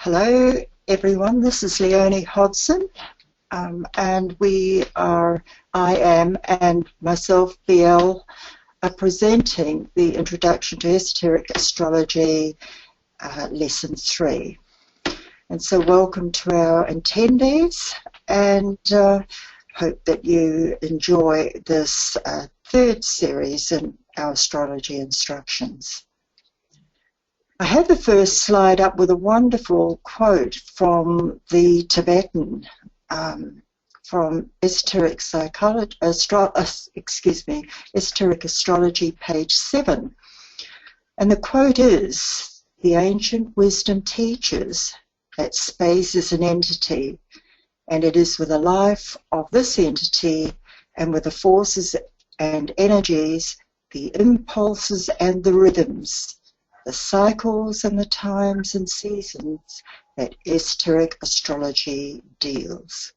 Hello everyone, this is Leoni Hodgson, and I am, and myself, BL, are presenting the Introduction to Esoteric Astrology Lesson 3. And so welcome to our attendees, and hope that you enjoy this third series in our astrology instructions. I have the first slide up with a wonderful quote from the Tibetan, from Esoteric Esoteric Astrology, page 7. And the quote is, "The ancient wisdom teaches that space is an entity, and it is with the life of this entity and with the forces and energies, the impulses and the rhythms, the cycles and the times and seasons that esoteric astrology deals."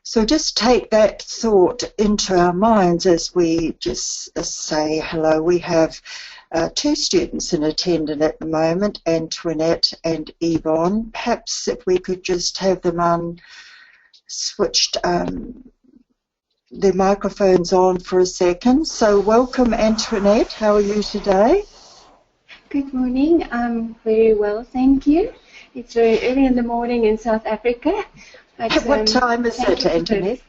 So just take that thought into our minds as we just say hello. We have two students in attendance at the moment, Antoinette and Yvonne. Perhaps if we could just have them switched their microphones on for a second. So welcome, Antoinette. How are you today? Good morning. I'm very well, thank you. It's very early in the morning in South Africa. But, what time is it, Antoinette?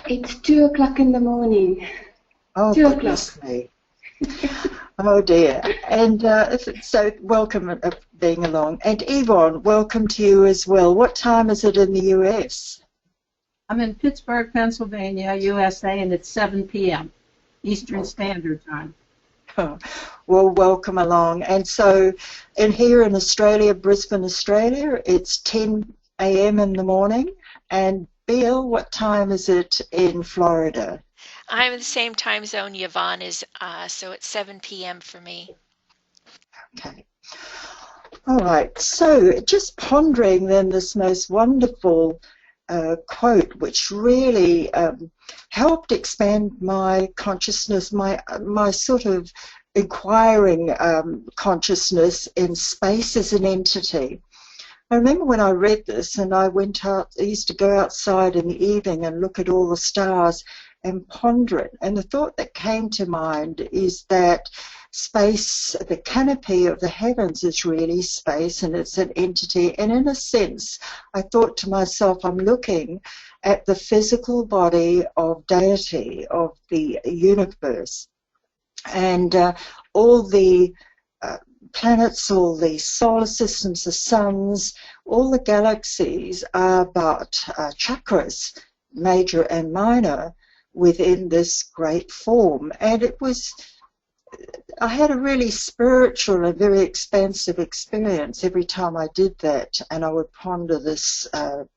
It's 2 o'clock in the morning. Oh, 2 goodness me. Oh, dear. And so welcome being along. And Yvonne, welcome to you as well. What time is it in the US? I'm in Pittsburgh, Pennsylvania, USA, and it's 7 p.m. Eastern Standard Time. Oh, well, welcome along. And so here in Australia, Brisbane, Australia, it's 10 a.m. in the morning. And Bill, what time is it in Florida? I'm in the same time zone Yvonne is, so it's 7 p.m. for me. Okay. All right. So just pondering then this most wonderful quote, which really helped expand my consciousness, my sort of inquiring consciousness in space as an entity. I remember when I read this and I went out, I used to go outside in the evening and look at all the stars and ponder it. And the thought that came to mind is that space, the canopy of the heavens is really space, and it's an entity. And in a sense, I thought to myself, I'm looking at the physical body of deity, of the universe. And all the planets, all the solar systems, the suns, all the galaxies are but chakras, major and minor, within this great form. And I had a really spiritual and very expansive experience every time I did that, and I would ponder this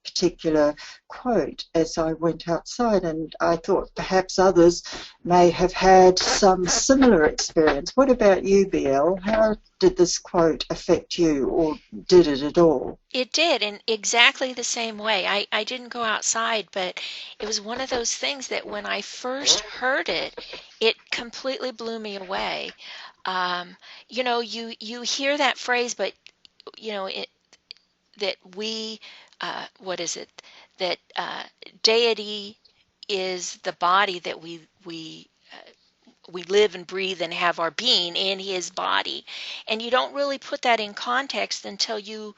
particular quote as I went outside, and I thought perhaps others may have had some similar experience. What about you, BL? How did this quote affect you, or did it at all? It did, in exactly the same way. I didn't go outside, but it was one of those things that when I first heard it, it completely blew me away. You know, you hear that phrase, but you know that we, that deity is the body that we live and breathe and have our being in his body, and you don't really put that in context until you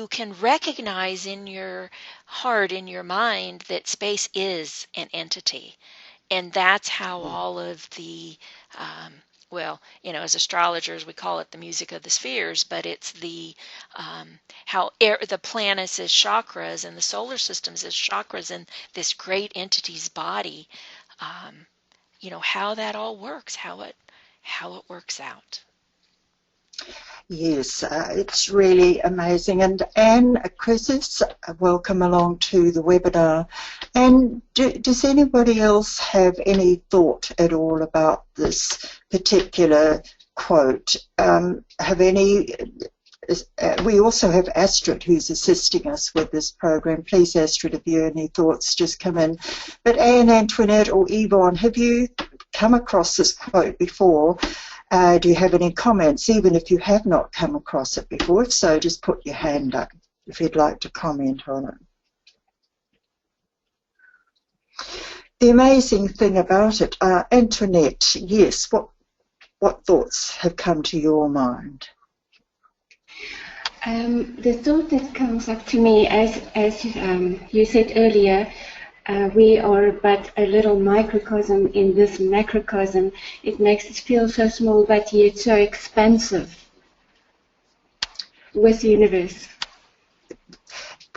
can recognize in your heart, in your mind, that space is an entity. And that's how all of the, well, you know, as astrologers, we call it the music of the spheres, but it's the, how the planets as chakras and the solar systems as chakras and this great entity's body, you know, how that all works, how it works out. Yes, it's really amazing. And Anne Chrysis, welcome along to the webinar. And does anybody else have any thought at all about this particular quote? We also have Astrid who's assisting us with this program. Please, Astrid, if you have any thoughts, just come in. But Anne, Antoinette or Yvonne, have you come across this quote before? Do you have any comments, even if you have not come across it before? If so, just put your hand up if you'd like to comment on it. The amazing thing about it, Antoinette, yes, what thoughts have come to your mind? The thought that comes up to me, as you said earlier, we are but a little microcosm in this macrocosm. It makes us feel so small, but yet so expansive with the universe.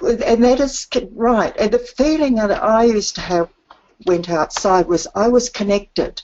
And that is right. And the feeling that I used to have went outside was I was connected.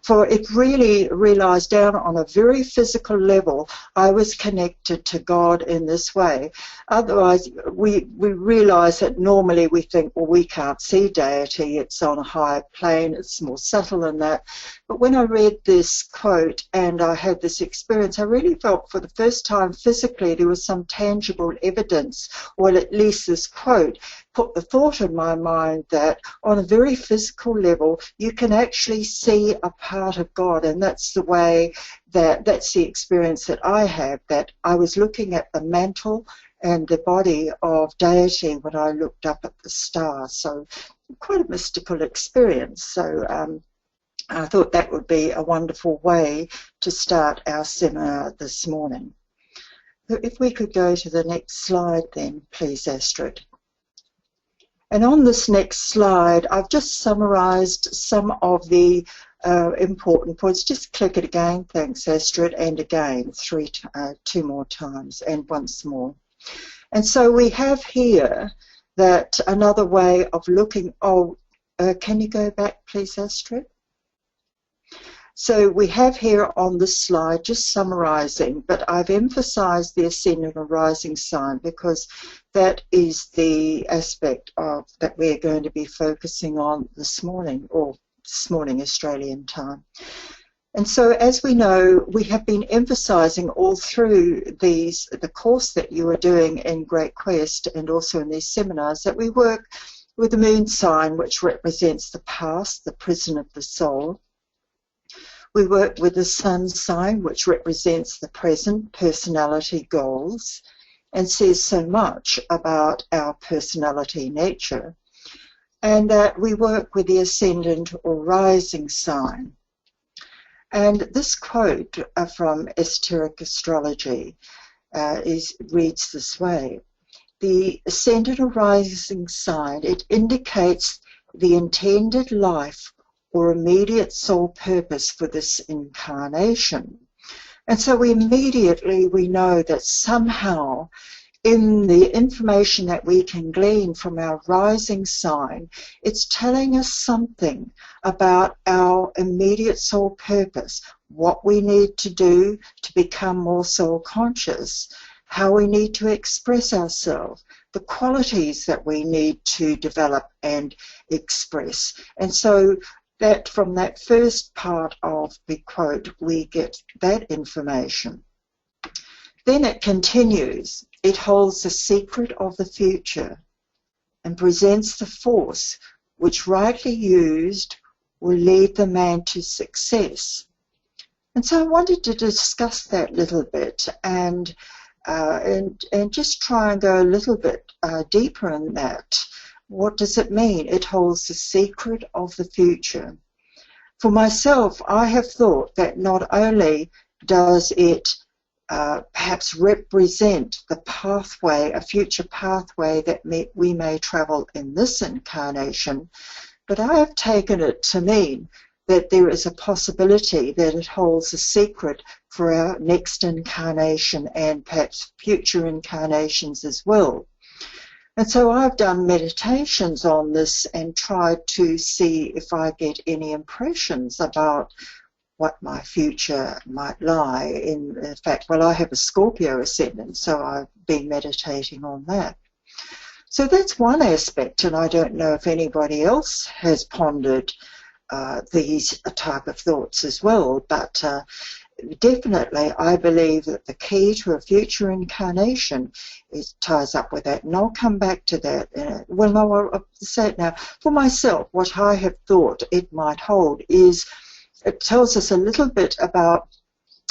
For it really realized down on a very physical level, I was connected to God in this way. Otherwise, we realize that normally we think, well, we can't see deity, it's on a higher plane, it's more subtle than that. But when I read this quote and I had this experience, I really felt for the first time physically there was some tangible evidence, or at least this quote put the thought in my mind that on a very physical level you can actually see a part of God, and that's the way that's the experience that I have, that I was looking at the mantle and the body of deity when I looked up at the star. So quite a mystical experience. So I thought that would be a wonderful way to start our seminar this morning. So if we could go to the next slide then, please, Astrid. And on this next slide, I've just summarized some of the important points. Just click it again, thanks Astrid, and again, two more times, and once more. And so we have here that another way of looking, can you go back please, Astrid? So we have here on this slide, just summarizing, but I've emphasized the Ascendant or Rising sign because that is the aspect of that we're going to be focusing on this morning, or this morning Australian time. And so as we know, we have been emphasizing all through the course that you are doing in Great Quest and also in these seminars that we work with the moon sign, which represents the past, the prison of the soul. We work with the sun sign, which represents the present, personality, goals, and says so much about our personality nature. And that we work with the ascendant or rising sign. And this quote from esoteric astrology reads this way: the ascendant or rising sign, it indicates the intended life or immediate soul purpose for this incarnation. And so we know that somehow in the information that we can glean from our rising sign, it's telling us something about our immediate soul purpose, what we need to do to become more soul conscious, how we need to express ourselves, the qualities that we need to develop and express. And so that from that first part of the quote, we get that information. Then it continues. It holds the secret of the future and presents the force which, rightly used, will lead the man to success. And so I wanted to discuss that a little bit and just try and go a little bit deeper in that. What does it mean? It holds the secret of the future. For myself, I have thought that not only does it perhaps represent the pathway, a future pathway that we may travel in this incarnation, but I have taken it to mean that there is a possibility that it holds a secret for our next incarnation and perhaps future incarnations as well. And so I've done meditations on this and tried to see if I get any impressions about what my future might lie in. In fact, well, I have a Scorpio ascendant, so I've been meditating on that. So that's one aspect, and I don't know if anybody else has pondered these type of thoughts as well, but definitely I believe that the key to a future incarnation ties up with that, and I'll come back to that. Well, no, I'll say it now. For myself, what I have thought it might hold is it tells us a little bit about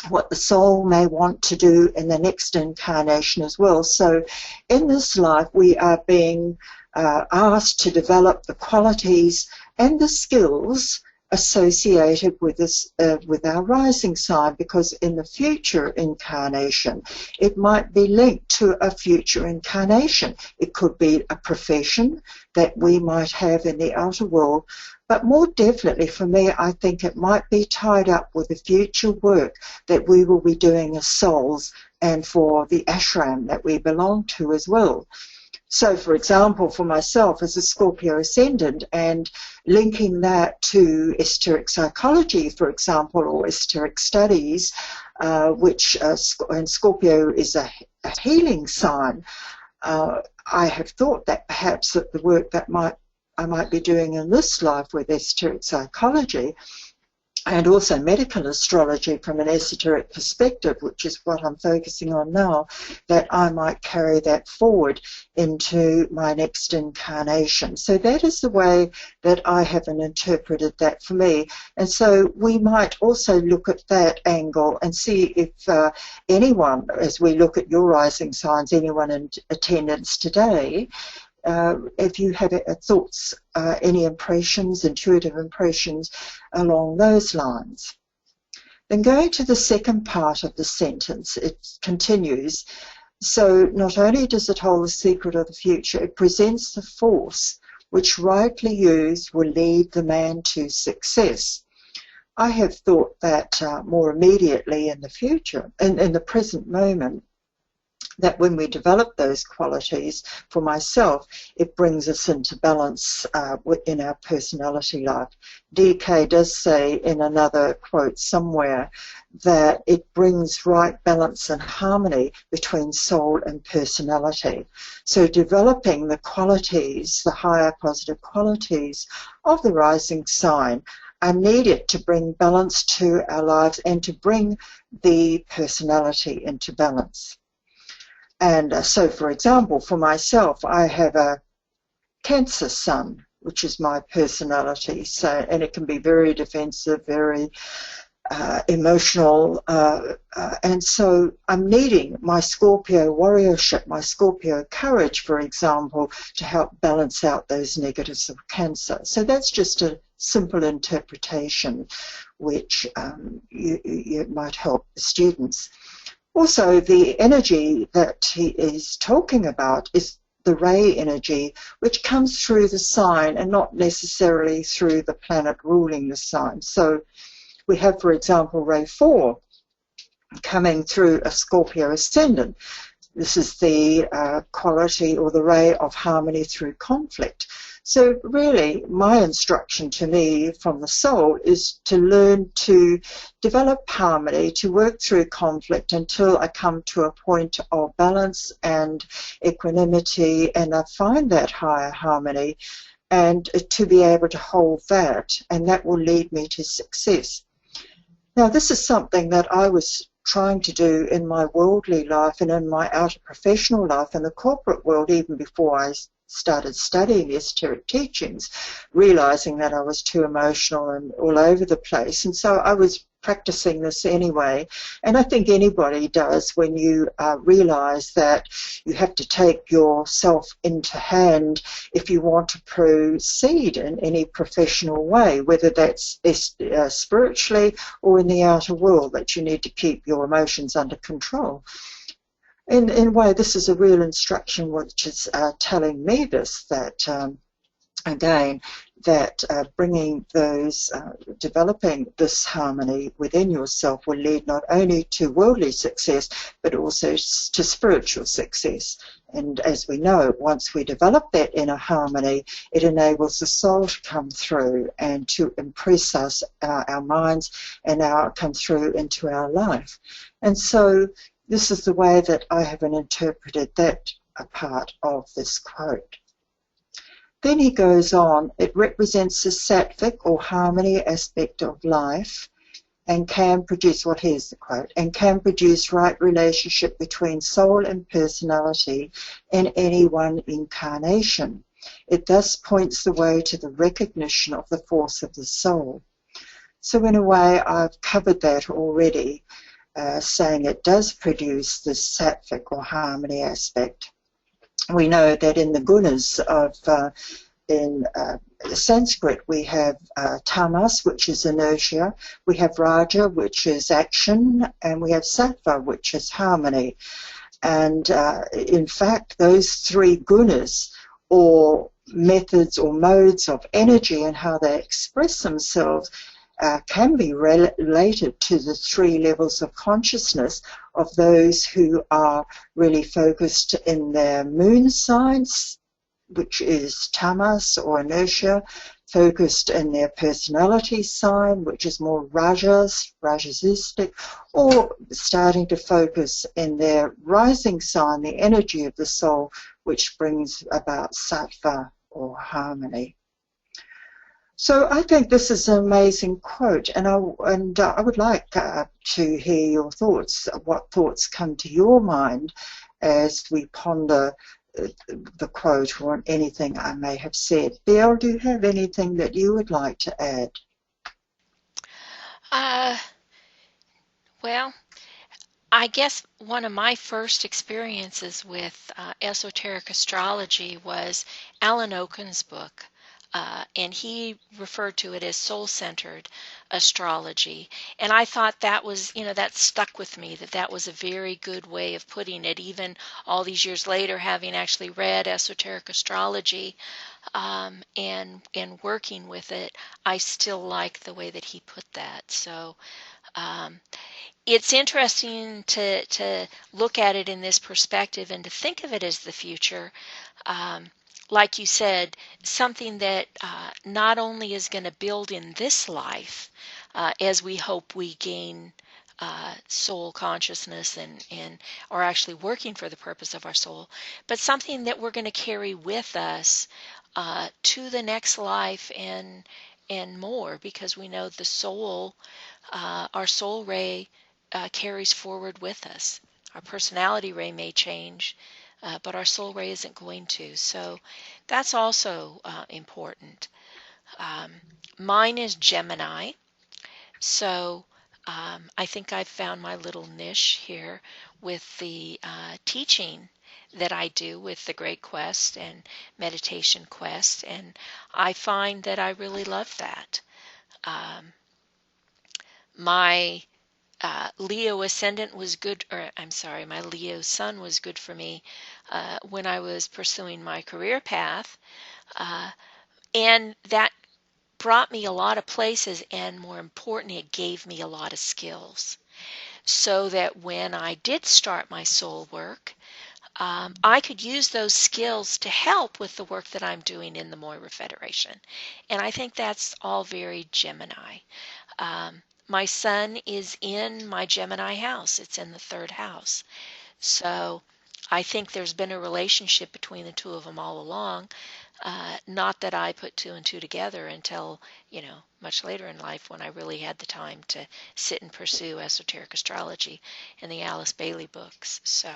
what the soul may want to do in the next incarnation as well. So in this life, we are being asked to develop the qualities and the skills associated with this, with our rising sign, because in the future incarnation, it might be linked to a future incarnation. It could be a profession that we might have in the outer world, but more definitely for me, I think it might be tied up with the future work that we will be doing as souls and for the ashram that we belong to as well. So, for example, for myself as a Scorpio Ascendant, and linking that to esoteric psychology, for example, or esoteric studies, which and Scorpio is a healing sign, I have thought that perhaps that the work that I might be doing in this life with esoteric psychology and also medical astrology from an esoteric perspective, which is what I'm focusing on now, that I might carry that forward into my next incarnation. So that is the way that I have interpreted that for me. And so we might also look at that angle and see if anyone, as we look at your rising signs, anyone in attendance today, if you have thoughts, any impressions, intuitive impressions along those lines. Then going to the second part of the sentence, it continues, so not only does it hold the secret of the future, it presents the force which rightly used will lead the man to success. I have thought that more immediately in the future, in the present moment, that when we develop those qualities, for myself, it brings us into balance in our personality life. DK does say in another quote somewhere that it brings right balance and harmony between soul and personality. So developing the qualities, the higher positive qualities of the rising sign are needed to bring balance to our lives and to bring the personality into balance. And so, for example, for myself, I have a Cancer sun, which is my personality. So, and it can be very defensive, very emotional. And so I'm needing my Scorpio warriorship, my Scorpio courage, for example, to help balance out those negatives of Cancer. So that's just a simple interpretation which you might help the students. Also, the energy that he is talking about is the ray energy, which comes through the sign and not necessarily through the planet ruling the sign. So we have, for example, ray 4 coming through a Scorpio Ascendant. This is the quality or the ray of harmony through conflict. So really, my instruction to me from the soul is to learn to develop harmony, to work through conflict until I come to a point of balance and equanimity, and I find that higher harmony, and to be able to hold that, and that will lead me to success. Now, this is something that I was trying to do in my worldly life and in my outer professional life in the corporate world, even before I started studying esoteric teachings, realizing that I was too emotional and all over the place. And so I was practicing this anyway. And I think anybody does when you realize that you have to take yourself into hand if you want to proceed in any professional way, whether that's spiritually or in the outer world, that you need to keep your emotions under control. In a way, this is a real instruction which is telling me this, that again, that bringing those, developing this harmony within yourself will lead not only to worldly success, but also to spiritual success. And as we know, once we develop that inner harmony, it enables the soul to come through and to impress us, our minds, and come through into our life. And so this is the way that I have interpreted that part of this quote. Then he goes on, it represents the sattvic or harmony aspect of life and can produce, well, here's the quote, and can produce right relationship between soul and personality in any one incarnation. It thus points the way to the recognition of the force of the soul. So in a way, I've covered that already. saying it does produce the sattvic or harmony aspect. We know that in the gunas of in Sanskrit we have tamas, which is inertia, we have raja, which is action, and we have sattva, which is harmony. And in fact, those three gunas, or methods or modes of energy and how they express themselves, can be related to the three levels of consciousness of those who are really focused in their moon signs, which is tamas or inertia, focused in their personality sign, which is more rajasistic, or starting to focus in their rising sign, the energy of the soul, which brings about sattva or harmony. So I think this is an amazing quote, and I would like to hear your thoughts. What thoughts come to your mind as we ponder the quote or anything I may have said? BL, do you have anything that you would like to add? Well, I guess one of my first experiences with esoteric astrology was Alan Oken's book. And he referred to it as soul-centered astrology. And I thought that was, that stuck with me, that was a very good way of putting it, even all these years later, having actually read esoteric astrology and working with it, I still like the way that he put that. So it's interesting to look at it in this perspective and to think of it as the future. Like you said, something that not only is going to build in this life as we hope we gain soul consciousness and are actually working for the purpose of our soul, but something that we're going to carry with us to the next life and more, because we know the soul, our soul ray carries forward with us. Our personality ray may change, but our soul ray isn't going to. So that's also important. Mine is Gemini. So I think I've found my little niche here with the teaching that I do with the Great Quest and Meditation Quest, and I find that I really love that. My Leo Ascendant was good, or I'm sorry, my Leo Sun was good for me when I was pursuing my career path. And that brought me a lot of places, and more importantly, it gave me a lot of skills. So that when I did start my soul work, I could use those skills to help with the work that I'm doing in the Moira Federation. And I think that's all very Gemini. My sun is in my Gemini house. It's in the 3rd house. So I think there's been a relationship between the two of them all along. Not that I put 2 and 2 together until, much later in life, when I really had the time to sit and pursue esoteric astrology and the Alice Bailey books. So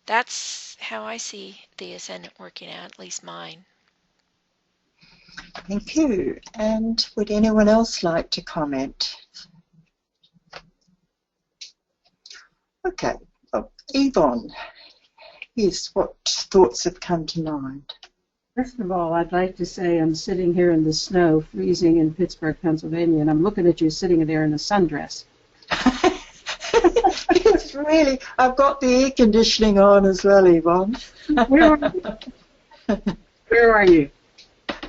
that's how I see the Ascendant working out, at least mine. Thank you. And would anyone else like to comment? Okay. Oh, Yvonne, yes, what thoughts have come to mind? First of all, I'd like to say I'm sitting here in the snow, freezing in Pittsburgh, Pennsylvania, and I'm looking at you sitting there in a sundress. It's really, I've got the air conditioning on as well, Yvonne. Where are you? Where are you?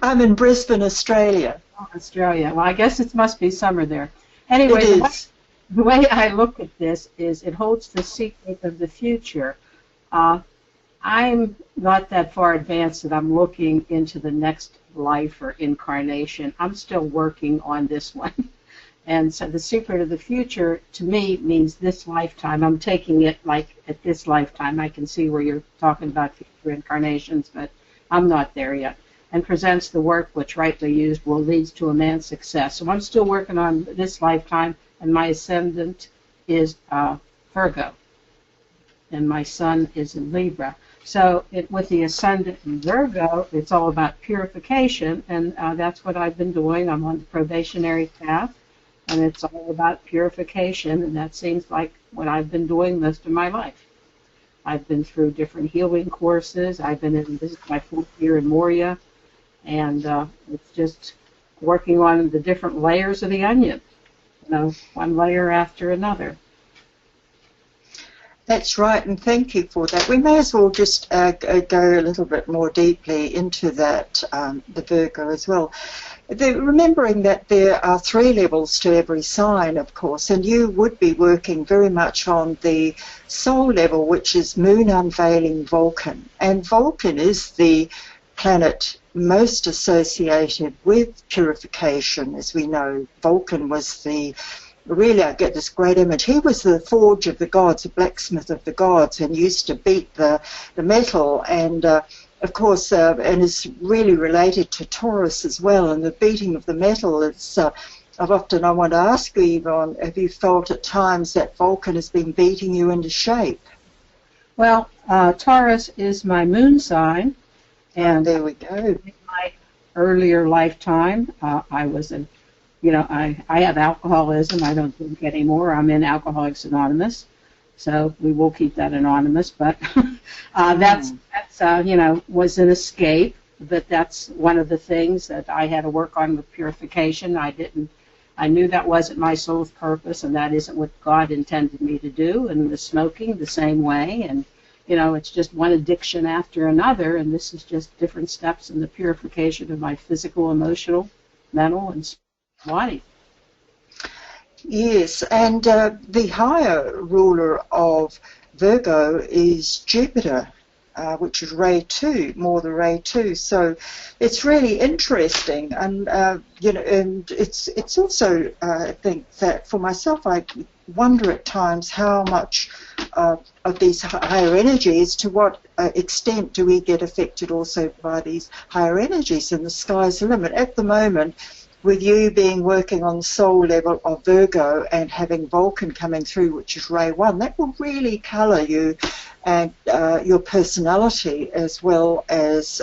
I'm in Brisbane, Australia. Oh, Australia. Well, I guess it must be summer there. Anyway, the way I look at this is it holds the secret of the future. I'm not that far advanced that I'm looking into the next life or incarnation. I'm still working on this one. And so the secret of the future, to me, means this lifetime. I'm taking it like at this lifetime. I can see where you're talking about future incarnations, but I'm not there yet. And presents the work which, rightly used, will lead to a man's success. So I'm still working on this lifetime, and my Ascendant is Virgo, and my Sun is in Libra. So with the Ascendant in Virgo, it's all about purification, and that's what I've been doing. I'm on the probationary path, and it's all about purification, and that seems like what I've been doing most of my life. I've been through different healing courses. I've been in, this is my 4th year in Moria, and it's just working on the different layers of the onion, one layer after another. That's right, and thank you for that. We may as well just go a little bit more deeply into that, the Virgo as well. Remembering that there are 3 levels to every sign, of course, and you would be working very much on the soul level, which is moon unveiling Vulcan. And Vulcan is the planet most associated with purification, as we know. Vulcan was really, I get this great image. He was the forge of the gods, the blacksmith of the gods, and used to beat the metal, and of course, and is really related to Taurus as well. And the beating of the metal, it's I want to ask you, Yvonne, have you felt at times that Vulcan has been beating you into shape? Well, Taurus is my moon sign, and there we go. In my earlier lifetime, I was in. I have alcoholism. I don't drink anymore. I'm in Alcoholics Anonymous, so we will keep that anonymous. But that's was an escape. But that's one of the things that I had to work on with purification. I knew that wasn't my soul's purpose, and that isn't what God intended me to do. And the smoking the same way, and it's just one addiction after another. And this is just different steps in the purification of my physical, emotional, mental, and body. Yes, and the higher ruler of Virgo is Jupiter, which is Ray 2, more the Ray 2. So it's really interesting, and and it's also I think that for myself, I wonder at times how much of these higher energies, to what extent do we get affected also by these higher energies, and the sky's the limit at the moment. With you working on the soul level of Virgo and having Vulcan coming through, which is Ray 1, that will really colour you and your personality, as well as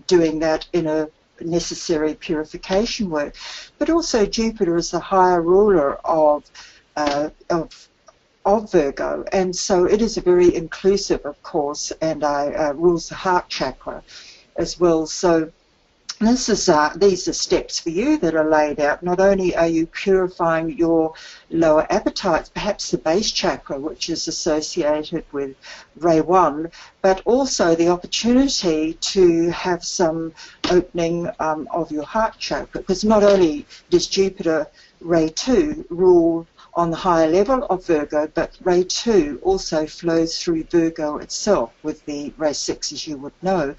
doing that in a necessary purification work. But also Jupiter is the higher ruler of Virgo, and so it is a very inclusive, of course, and rules the heart chakra as well. So these are steps for you that are laid out. Not only are you purifying your lower appetites, perhaps the base chakra, which is associated with Ray 1, but also the opportunity to have some opening of your heart chakra, because not only does Jupiter Ray 2 rule on the higher level of Virgo, but Ray 2 also flows through Virgo itself with the Ray 6, as you would know.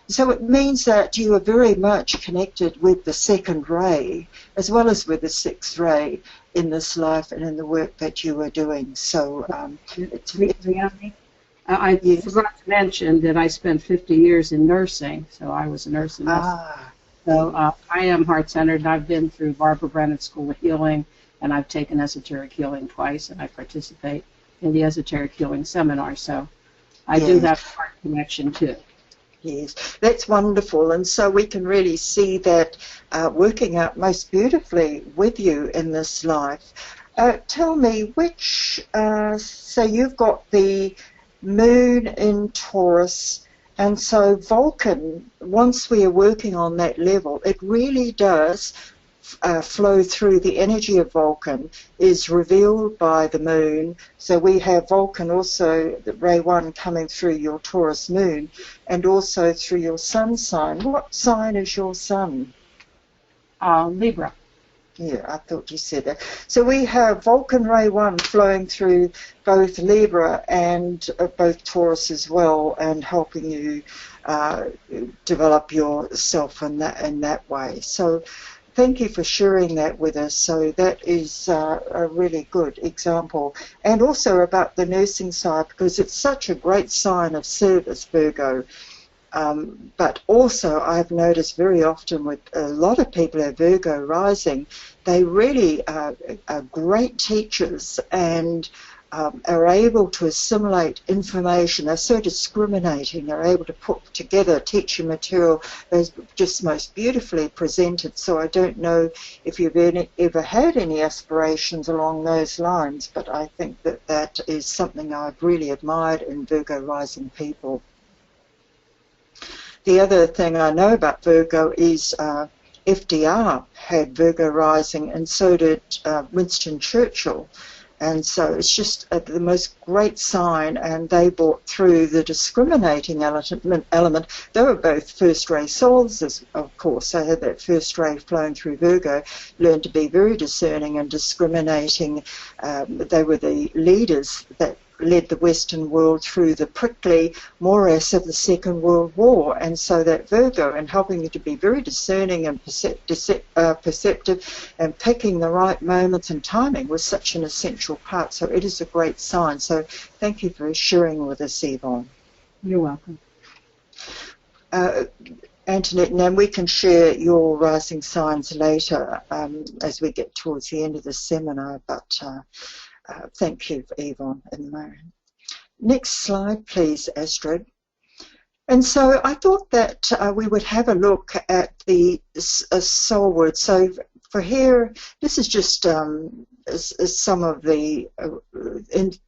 So it means that you are very much connected with the second ray, as well as with the 6th ray in this life and in the work that you are doing. So I forgot to mention that I spent 50 years in nursing, so I was a nurse in nursing. So I am heart-centered, and I've been through Barbara Brennan School of Healing, and I've taken esoteric healing twice, and I participate in the esoteric healing seminar, so I do have a heart connection too. Yes, that's wonderful, and so we can really see that working out most beautifully with you in this life. Tell me, so you've got the moon in Taurus, and so Vulcan, once we are working on that level, it really does flow through. The energy of Vulcan is revealed by the moon. So we have Vulcan also, the Ray 1, coming through your Taurus moon, and also through your sun sign. What sign is your sun? Libra. Yeah, I thought you said that. So we have Vulcan Ray 1 flowing through both Libra and both Taurus as well, and helping you develop yourself in that way. So thank you for sharing that with us. So that is a really good example. And also about the nursing side, because it's such a great sign of service, Virgo. But also I've noticed very often with a lot of people who are Virgo rising, they really are great teachers, and are able to assimilate information. They're so discriminating. They're able to put together teaching material that's just most beautifully presented. So I don't know if you've ever had any aspirations along those lines, but I think that that is something I've really admired in Virgo rising people. The other thing I know about Virgo is FDR had Virgo rising, and so did Winston Churchill. And so it's just the most great sign, and they brought through the discriminating element. They were both first-ray souls, of course. They had that first ray flowing through Virgo, learned to be very discerning and discriminating. They were the leaders that led the Western world through the prickly morass of the Second World War, and so that Virgo, and helping you to be very discerning and perceptive and picking the right moments and timing, was such an essential part. So it is a great sign. So thank you for sharing with us, Yvonne. You're welcome. Antoinette, and then we can share your rising signs later as we get towards the end of the seminar, but thank you, Yvonne and Marion. Next slide, please, Astrid. And so I thought that we would have a look at the soul word. So for here, this is just some of the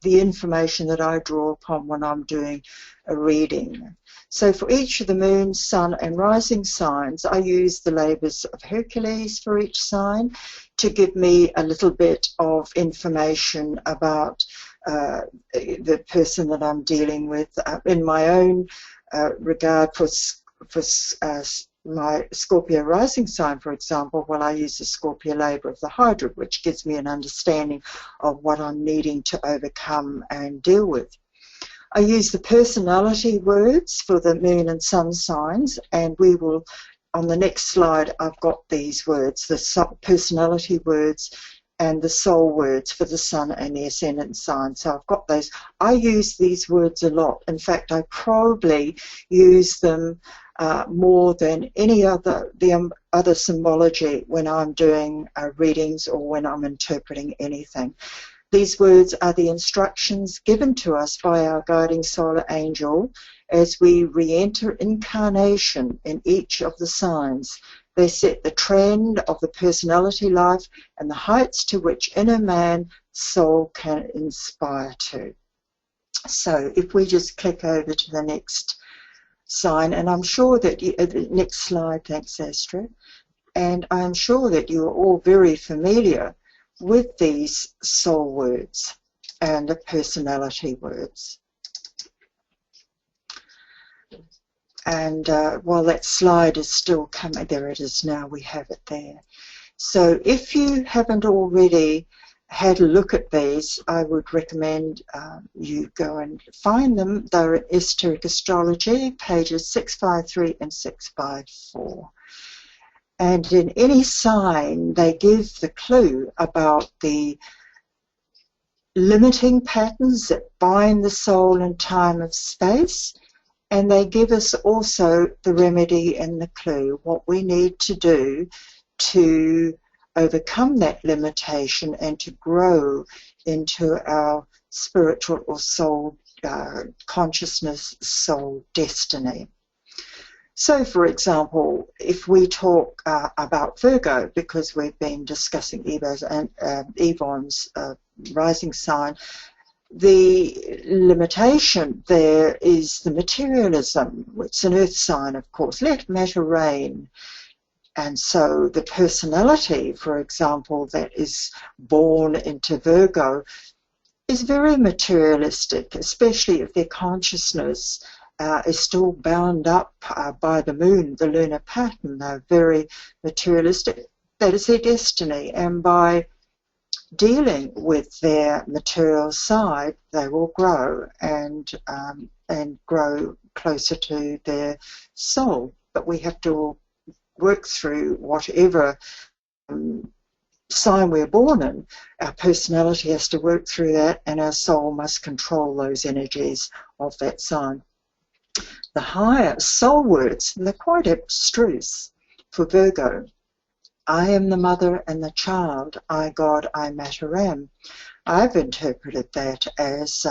information that I draw upon when I'm doing a reading. So for each of the moon, sun, and rising signs, I use the labors of Hercules for each sign to give me a little bit of information about the person that I'm dealing with. In my own regard for my Scorpio rising sign, for example, well, I use the Scorpio labor of the Hydra, which gives me an understanding of what I'm needing to overcome and deal with. I use the personality words for the moon and sun signs, and we will, on the next slide, I've got these words, the personality words and the soul words for the sun and the ascendant sign. So I've got those. I use these words a lot. In fact, I probably use them more than any other symbology when I'm doing readings or when I'm interpreting anything. These words are the instructions given to us by our guiding solar angel as we re-enter incarnation in each of the signs. They set the trend of the personality life and the heights to which inner man soul can inspire to. So if we just click over to the next sign, and I'm sure that next slide, thanks Astrid, and I'm sure that you are all very familiar with these soul words and the personality words. And while that slide is still coming, there it is now, we have it there. So if you haven't already had a look at these, I would recommend you go and find them. They're in Esoteric Astrology, pages 653 and 654. And in any sign, they give the clue about the limiting patterns that bind the soul in time of space, and they give us also the remedy and the clue, what we need to do to overcome that limitation and to grow into our spiritual or soul consciousness, soul destiny. So, for example, if we talk about Virgo, because we've been discussing Yvonne's rising sign, the limitation there is the materialism. It's an earth sign, of course. Let matter reign. And so the personality, for example, that is born into Virgo is very materialistic, especially if their consciousness is still bound up by the moon, the lunar pattern. They're very materialistic. That is their destiny. And by dealing with their material side, they will grow and grow closer to their soul. But we have to work through whatever sign we're born in. Our personality has to work through that, and our soul must control those energies of that sign. The higher soul words, and they're quite abstruse for Virgo. I am the mother and the child, I, God, I, matter, am. I've interpreted that as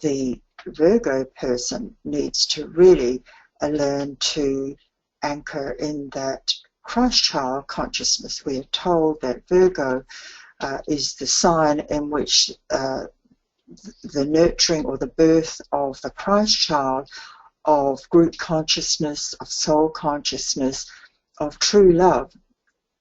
the Virgo person needs to really learn to anchor in that Christ child consciousness. We are told that Virgo is the sign in which the nurturing or the birth of the Christ child, of group consciousness, of soul consciousness, of true love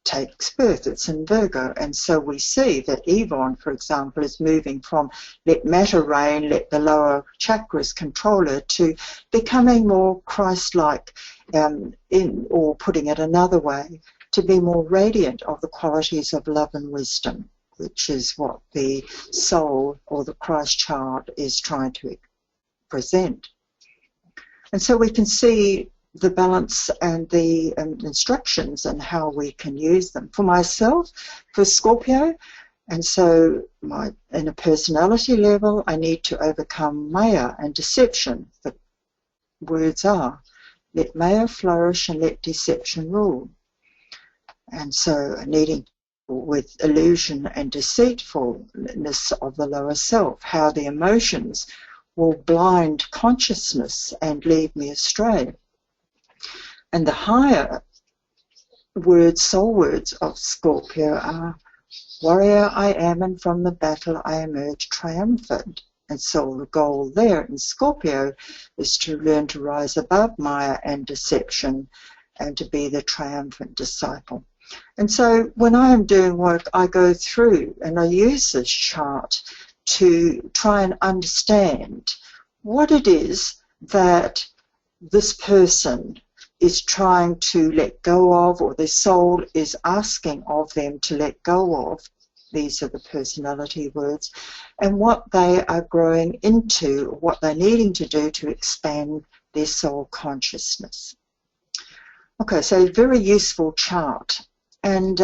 takes birth. It's in Virgo. And so we see that Yvonne, for example, is moving from let matter reign, let the lower chakras control her, to becoming more Christ-like, or putting it another way, to be more radiant of the qualities of love and wisdom, which is what the soul or the Christ child is trying to present. And so we can see the balance and the instructions and how we can use them. For myself, for Scorpio, and so in a personality level, I need to overcome Maya and deception. The words are, let Maya flourish and let deception rule. And so needing with illusion and deceitfulness of the lower self, how the emotions will blind consciousness and lead me astray. And the higher words, soul words of Scorpio are, warrior I am, and from the battle I emerge triumphant. And so the goal there in Scorpio is to learn to rise above Maya and deception and to be the triumphant disciple. And so when I am doing work, I go through and I use this chart to try and understand what it is that this person is trying to let go of, or their soul is asking of them to let go of. These are the personality words, and what they are growing into, what they're needing to do to expand their soul consciousness. Okay, so very useful chart. And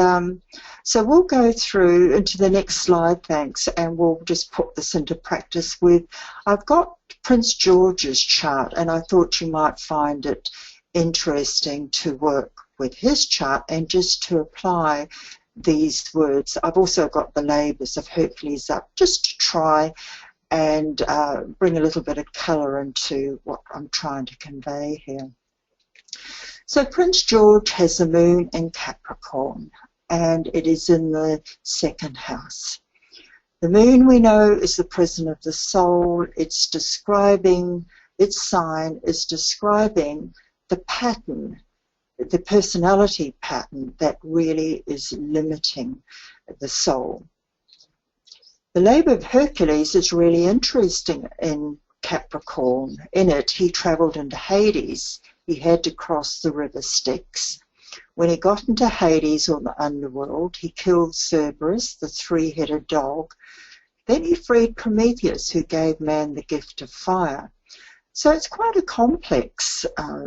so we'll go through into the next slide, thanks, and we'll just put this into practice with, I've got Prince George's chart, and I thought you might find it interesting to work with his chart and just to apply these words. I've also got the labors of Hercules up just to try and bring a little bit of colour into what I'm trying to convey here. So Prince George has the moon in Capricorn, and it is in the second house. The moon, we know, is the prison of the soul. It's describing, its sign is describing the pattern, the personality pattern that really is limiting the soul. The labor of Hercules is really interesting in Capricorn. In it, he travelled into Hades. He had to cross the river Styx. When he got into Hades, or the underworld, he killed Cerberus, the three-headed dog. Then he freed Prometheus, who gave man the gift of fire. So it's quite a complex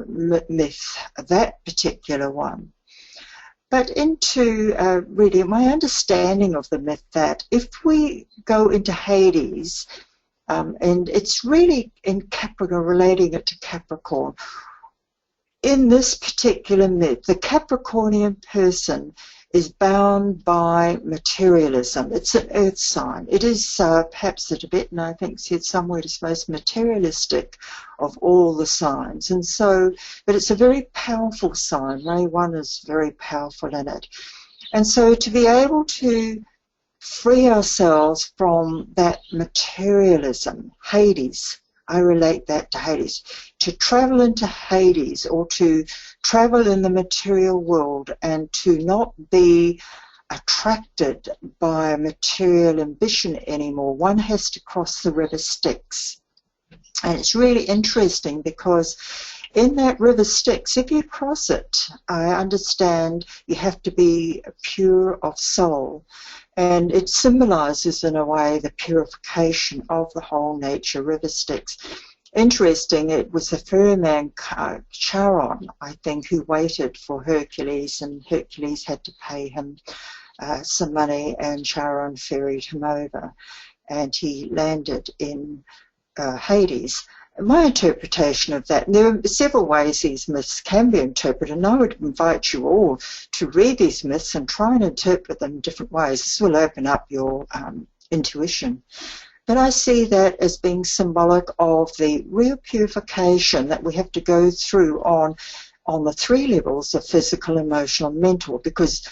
myth, that particular one. But into really my understanding of the myth, that if we go into Hades, and it's really in Capricorn, relating it to Capricorn, in this particular myth, the Capricornian person is bound by materialism. It's an earth sign. It is perhaps the Tibetan, I think, said somewhere it's most materialistic of all the signs. And so, but it's a very powerful sign. Ray 1 is very powerful in it. And so to be able to free ourselves from that materialism, Hades, I relate that to Hades. To travel into Hades, or to travel in the material world and to not be attracted by material ambition anymore, one has to cross the river Styx. And it's really interesting because in that river Styx, if you cross it, I understand you have to be pure of soul. And it symbolizes, in a way, the purification of the whole nature, river Styx. Interesting, it was the ferryman Charon, I think, who waited for Hercules, and Hercules had to pay him some money, and Charon ferried him over. And he landed in Hades. my interpretation of that, and there are several ways these myths can be interpreted, and I would invite you all to read these myths and try and interpret them in different ways. This will open up your intuition. But I see that as being symbolic of the real purification that we have to go through on the three levels of physical, emotional, and mental, because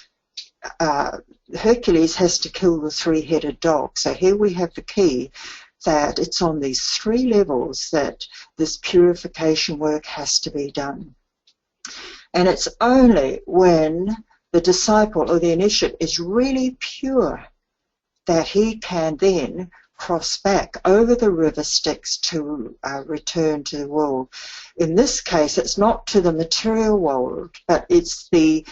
Hercules has to kill the three-headed dog. So here we have the key, that it's on these three levels that this purification work has to be done. And it's only when the disciple or the initiate is really pure that he can then cross back over the river Styx to return to the world. In this case, it's not to the material world, but it's the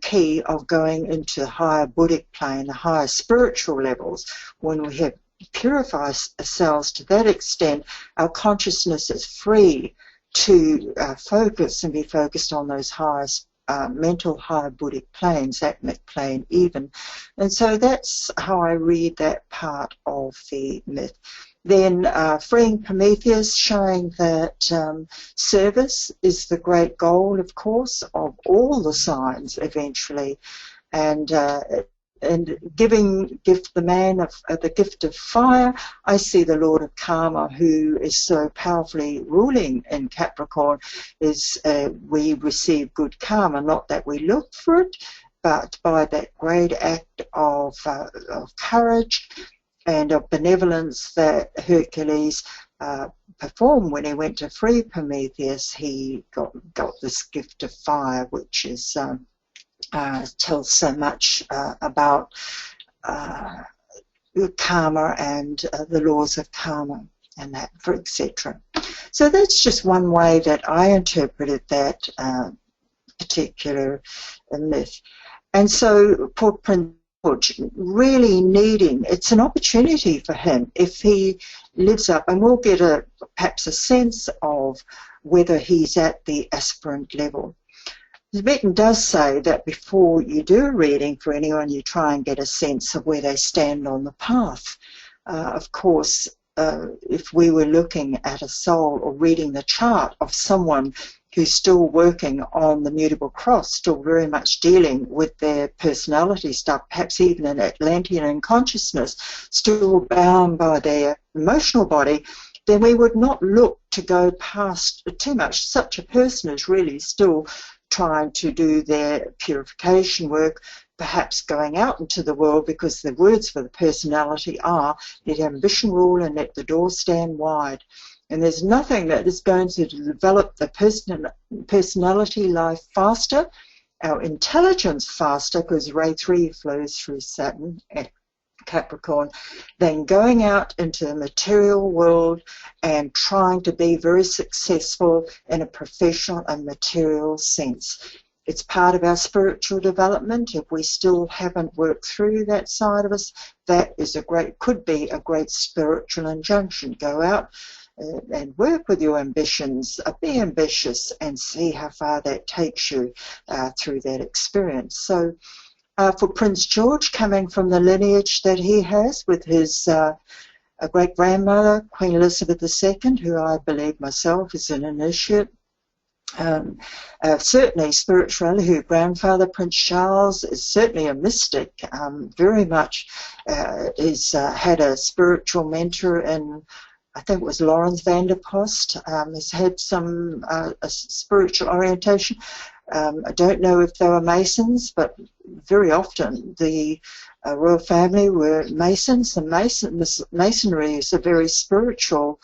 key of going into the higher Buddhic plane, the higher spiritual levels. When we have purified ourselves to that extent, our consciousness is free to focus and be focused on those highest mental higher Buddhic planes, Atmic plane even. And so that's how I read that part of the myth. Then freeing Prometheus, showing that service is the great goal, of course, of all the signs eventually. And give the man of the gift of fire. I see the Lord of Karma, who is so powerfully ruling in Capricorn, is we receive good karma, not that we look for it, but by that great act of courage and of benevolence that Hercules performed when he went to free Prometheus. He got this gift of fire, which is tells so much about karma and the laws of karma and that, etc. So that's just one way that I interpreted that particular myth. And so for Prince George, really needing, it's an opportunity for him if he lives up, and we'll get perhaps a sense of whether he's at the aspirant level. The Tibetan does say that before you do a reading for anyone, you try and get a sense of where they stand on the path. Of course, if we were looking at a soul or reading the chart of someone who's still working on the mutable cross, still very much dealing with their personality stuff, perhaps even an Atlantean consciousness, still bound by their emotional body, then we would not look to go past too much. Such a person is really still trying to do their purification work, perhaps going out into the world, because the words for the personality are, let ambition rule and let the door stand wide. And there's nothing that is going to develop the personality life faster, our intelligence faster, because Ray 3 flows through Saturn at Capricorn, than going out into the material world and trying to be very successful in a professional and material sense. It's part of our spiritual development. If we still haven't worked through that side of us, that is could be a great spiritual injunction. Go out and work with your ambitions, be ambitious, and see how far that takes you through that experience. So for Prince George, coming from the lineage that he has with his great-grandmother, Queen Elizabeth II, who I believe myself is an initiate, certainly spiritually, her grandfather, Prince Charles, is certainly a mystic, very much had a spiritual mentor in, I think it was Lawrence van der Post, has had some a spiritual orientation. I don't know if they were Masons, but very often the royal family were Masons, and Masonry is a very spiritual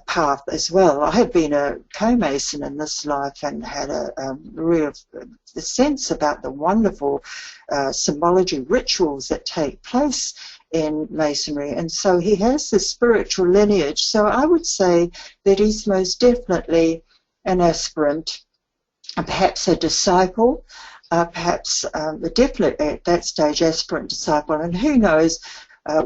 path as well. I have been a co-Mason in this life and had a real sense about the wonderful symbology rituals that take place in Masonry, and so he has this spiritual lineage. So I would say that he's most definitely an aspirant, perhaps a disciple, perhaps definitely at that stage aspirant disciple, and who knows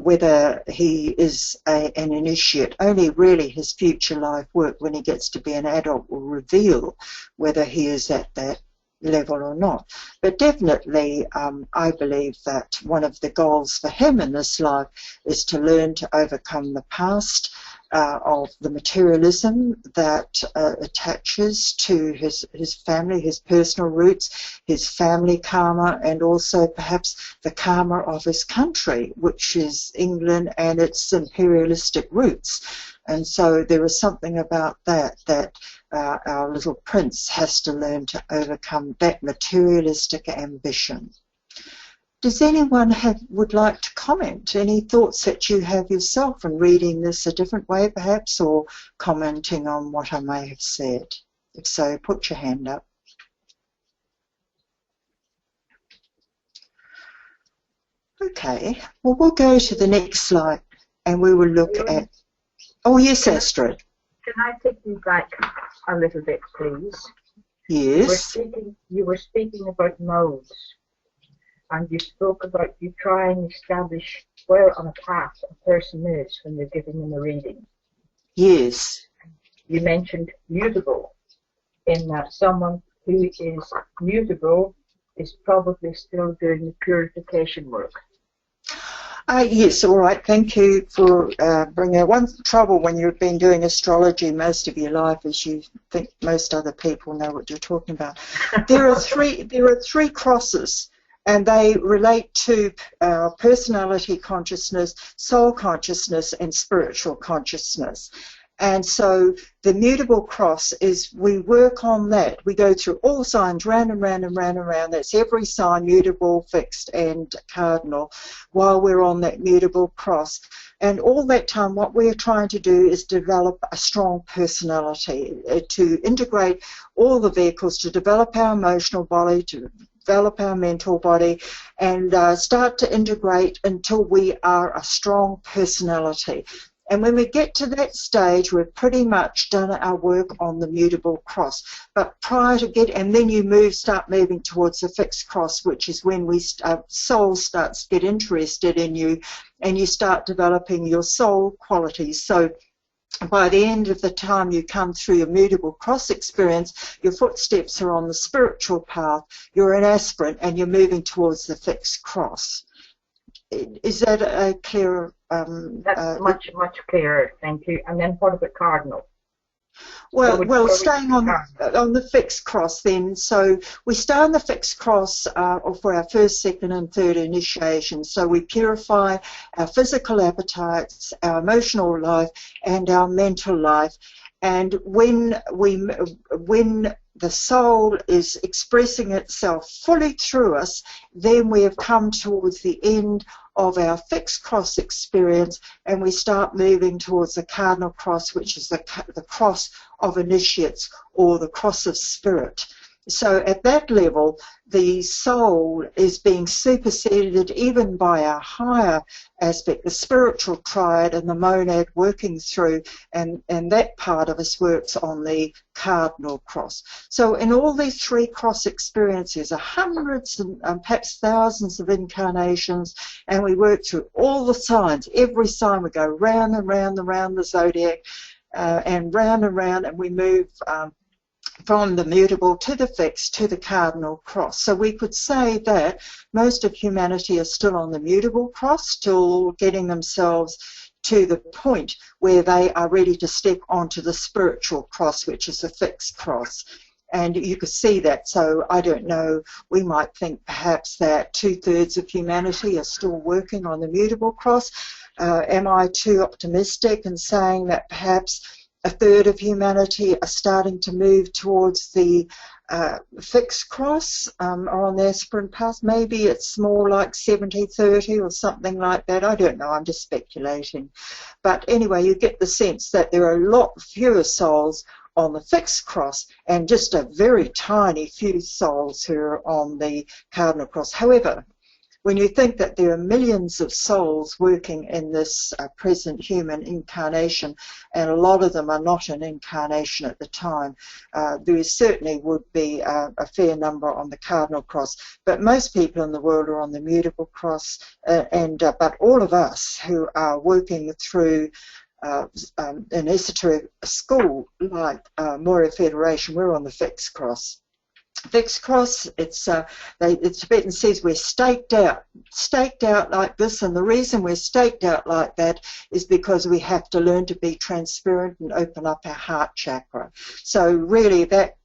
whether he is an initiate. Only really his future life work when he gets to be an adult will reveal whether he is at that level or not. But definitely I believe that one of the goals for him in this life is to learn to overcome the past, of the materialism that attaches to his family, his personal roots, his family karma, and also perhaps the karma of his country, which is England and its imperialistic roots. And so there is something about that our little prince has to learn to overcome, that materialistic ambition. Does anyone would like to comment? Any thoughts that you have yourself in reading this a different way perhaps, or commenting on what I may have said? If so, put your hand up. Okay, well, we'll go to the next slide and we will look at... Oh, yes, Astrid. Can I take you back a little bit, please? Yes. You were speaking about modes, and you spoke about you try and establish where on a path a person is when you're giving them a reading. Yes. You mentioned mutable, in that someone who is mutable is probably still doing the purification work. Yes, all right. Thank you for bringing it. One trouble when you've been doing astrology most of your life is you think most other people know what you're talking about. There are three crosses, and they relate to personality consciousness, soul consciousness, and spiritual consciousness. And so the mutable cross is, we work on that. We go through all signs, round and round and round and round. That's every sign, mutable, fixed, and cardinal, while we're on that mutable cross. And all that time, what we're trying to do is develop a strong personality, to integrate all the vehicles, to develop our emotional body, to develop our mental body, and start to integrate until we are a strong personality. And when we get to that stage, we've pretty much done our work on the mutable cross. But prior to and then you start moving towards the fixed cross, which is when soul starts to get interested in you, and you start developing your soul qualities. So by the end of the time you come through your mutable cross experience, your footsteps are on the spiritual path, you're an aspirant, and you're moving towards the fixed cross. Is that a clearer? That's much clearer, thank you. And then what about cardinal? Well, staying on the fixed cross then. So we stay on the fixed cross for our first, second, and third initiation. So we purify our physical appetites, our emotional life, and our mental life. And when the soul is expressing itself fully through us, then we have come towards the end of our fixed cross experience, and we start moving towards the cardinal cross, which is the cross of initiates, or the cross of spirit. So at that level, the soul is being superseded even by our higher aspect, the spiritual triad and the monad working through, and that part of us works on the cardinal cross. So in all these three cross experiences are hundreds and perhaps thousands of incarnations, and we work through all the signs. Every sign we go round and round and round the zodiac, and round, and we move from the mutable to the fixed to the cardinal cross. So we could say that most of humanity is still on the mutable cross, still getting themselves to the point where they are ready to step onto the spiritual cross, which is the fixed cross. And you could see that. So I don't know, we might think perhaps that 2/3 of humanity are still working on the mutable cross. Am I too optimistic in saying that perhaps 1/3 of humanity are starting to move towards the fixed cross, or on the aspirant path? Maybe it's more like 70-30 or something like that. I don't know, I'm just speculating. But anyway, you get the sense that there are a lot fewer souls on the fixed cross and just a very tiny few souls who are on the cardinal cross. However, when you think that there are millions of souls working in this present human incarnation, and a lot of them are not in incarnation at the time, there certainly would be a fair number on the cardinal cross. But most people in the world are on the mutable cross, but all of us who are working through an esoteric school like Moria Federation, we're on the fixed cross. fixed cross, it's Tibetan says we're staked out like this, and the reason we're staked out like that is because we have to learn to be transparent and open up our heart chakra. So really that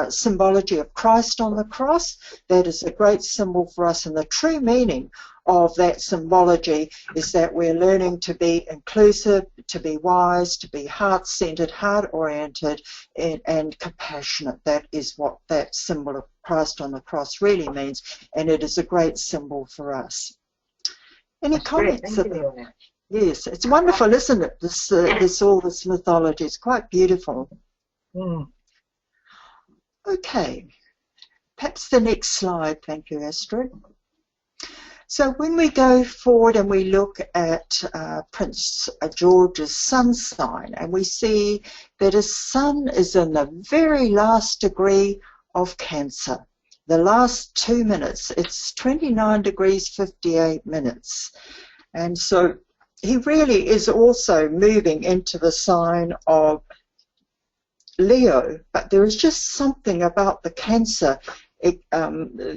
symbology of Christ on the cross, that is a great symbol for us, and the true meaning of that symbology is that we're learning to be inclusive, to be wise, to be heart-centered, heart-oriented, and compassionate. That is what that symbol of Christ on the cross really means, and it is a great symbol for us. Any That's comments great. about that? Yes, it's wonderful, isn't it? All this mythology. It's quite beautiful. Mm. Okay, perhaps the next slide. Thank you, Astrid. So when we go forward and we look at Prince George's sun sign, and we see that his sun is in the very last degree of Cancer, the last 2 minutes, it's 29 degrees 58 minutes. And so he really is also moving into the sign of Leo, but there is just something about the Cancer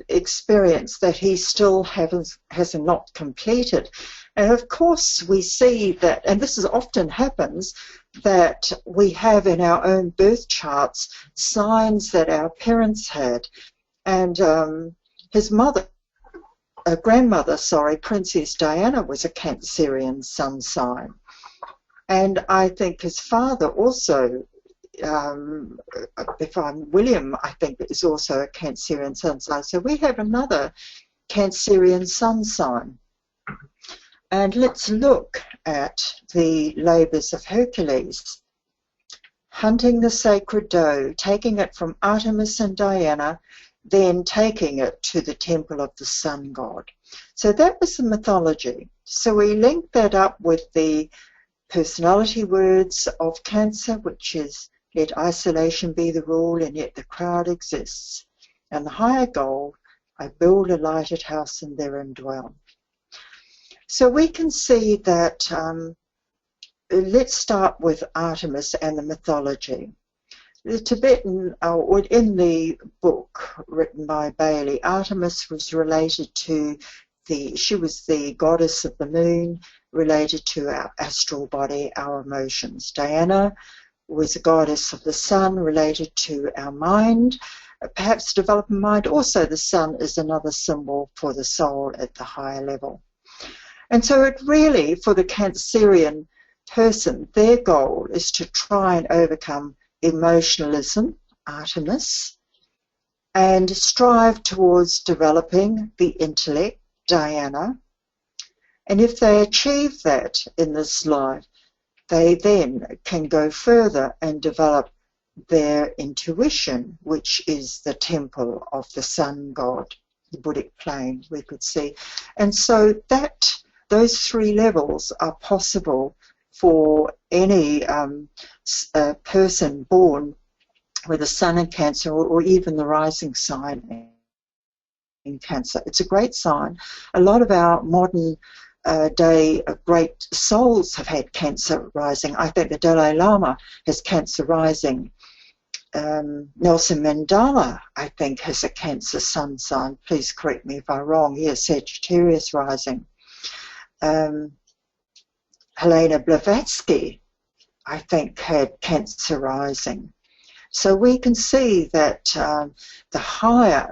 experience that he still has not completed. And of course we see that, and this is often happens, that we have in our own birth charts signs that our parents had. And his grandmother, Princess Diana, was a Cancerian sun sign. And I think his father also, if I'm William, I think is also a Cancerian sun sign. So we have another Cancerian sun sign. And let's look at the labours of Hercules. Hunting the sacred doe, taking it from Artemis and Diana, then taking it to the temple of the sun god. So that was the mythology. So we link that up with the personality words of Cancer, which is let isolation be the rule, and yet the crowd exists. And the higher goal, I build a lighted house and therein dwell. So we can see that, let's start with Artemis and the mythology. The Tibetan, in the book written by Bailey, Artemis was related to she was the goddess of the moon, related to our astral body, our emotions. Diana was a goddess of the sun, related to our mind, perhaps developing mind. Also, the sun is another symbol for the soul at the higher level. And so it really, for the Cancerian person, their goal is to try and overcome emotionalism, Artemis, and strive towards developing the intellect, Diana. And if they achieve that in this life, they then can go further and develop their intuition, which is the temple of the sun god, the Buddhic plane, we could see. And so those three levels are possible for any person born with a sun in Cancer, or even the rising sign in Cancer. It's a great sign. A lot of our modern day great souls have had Cancer rising. I think the Dalai Lama has Cancer rising. Nelson Mandela, I think, has a Cancer sun sign. Please correct me if I'm wrong. He has Sagittarius rising. Helena Blavatsky, I think, had Cancer rising. So we can see that the higher,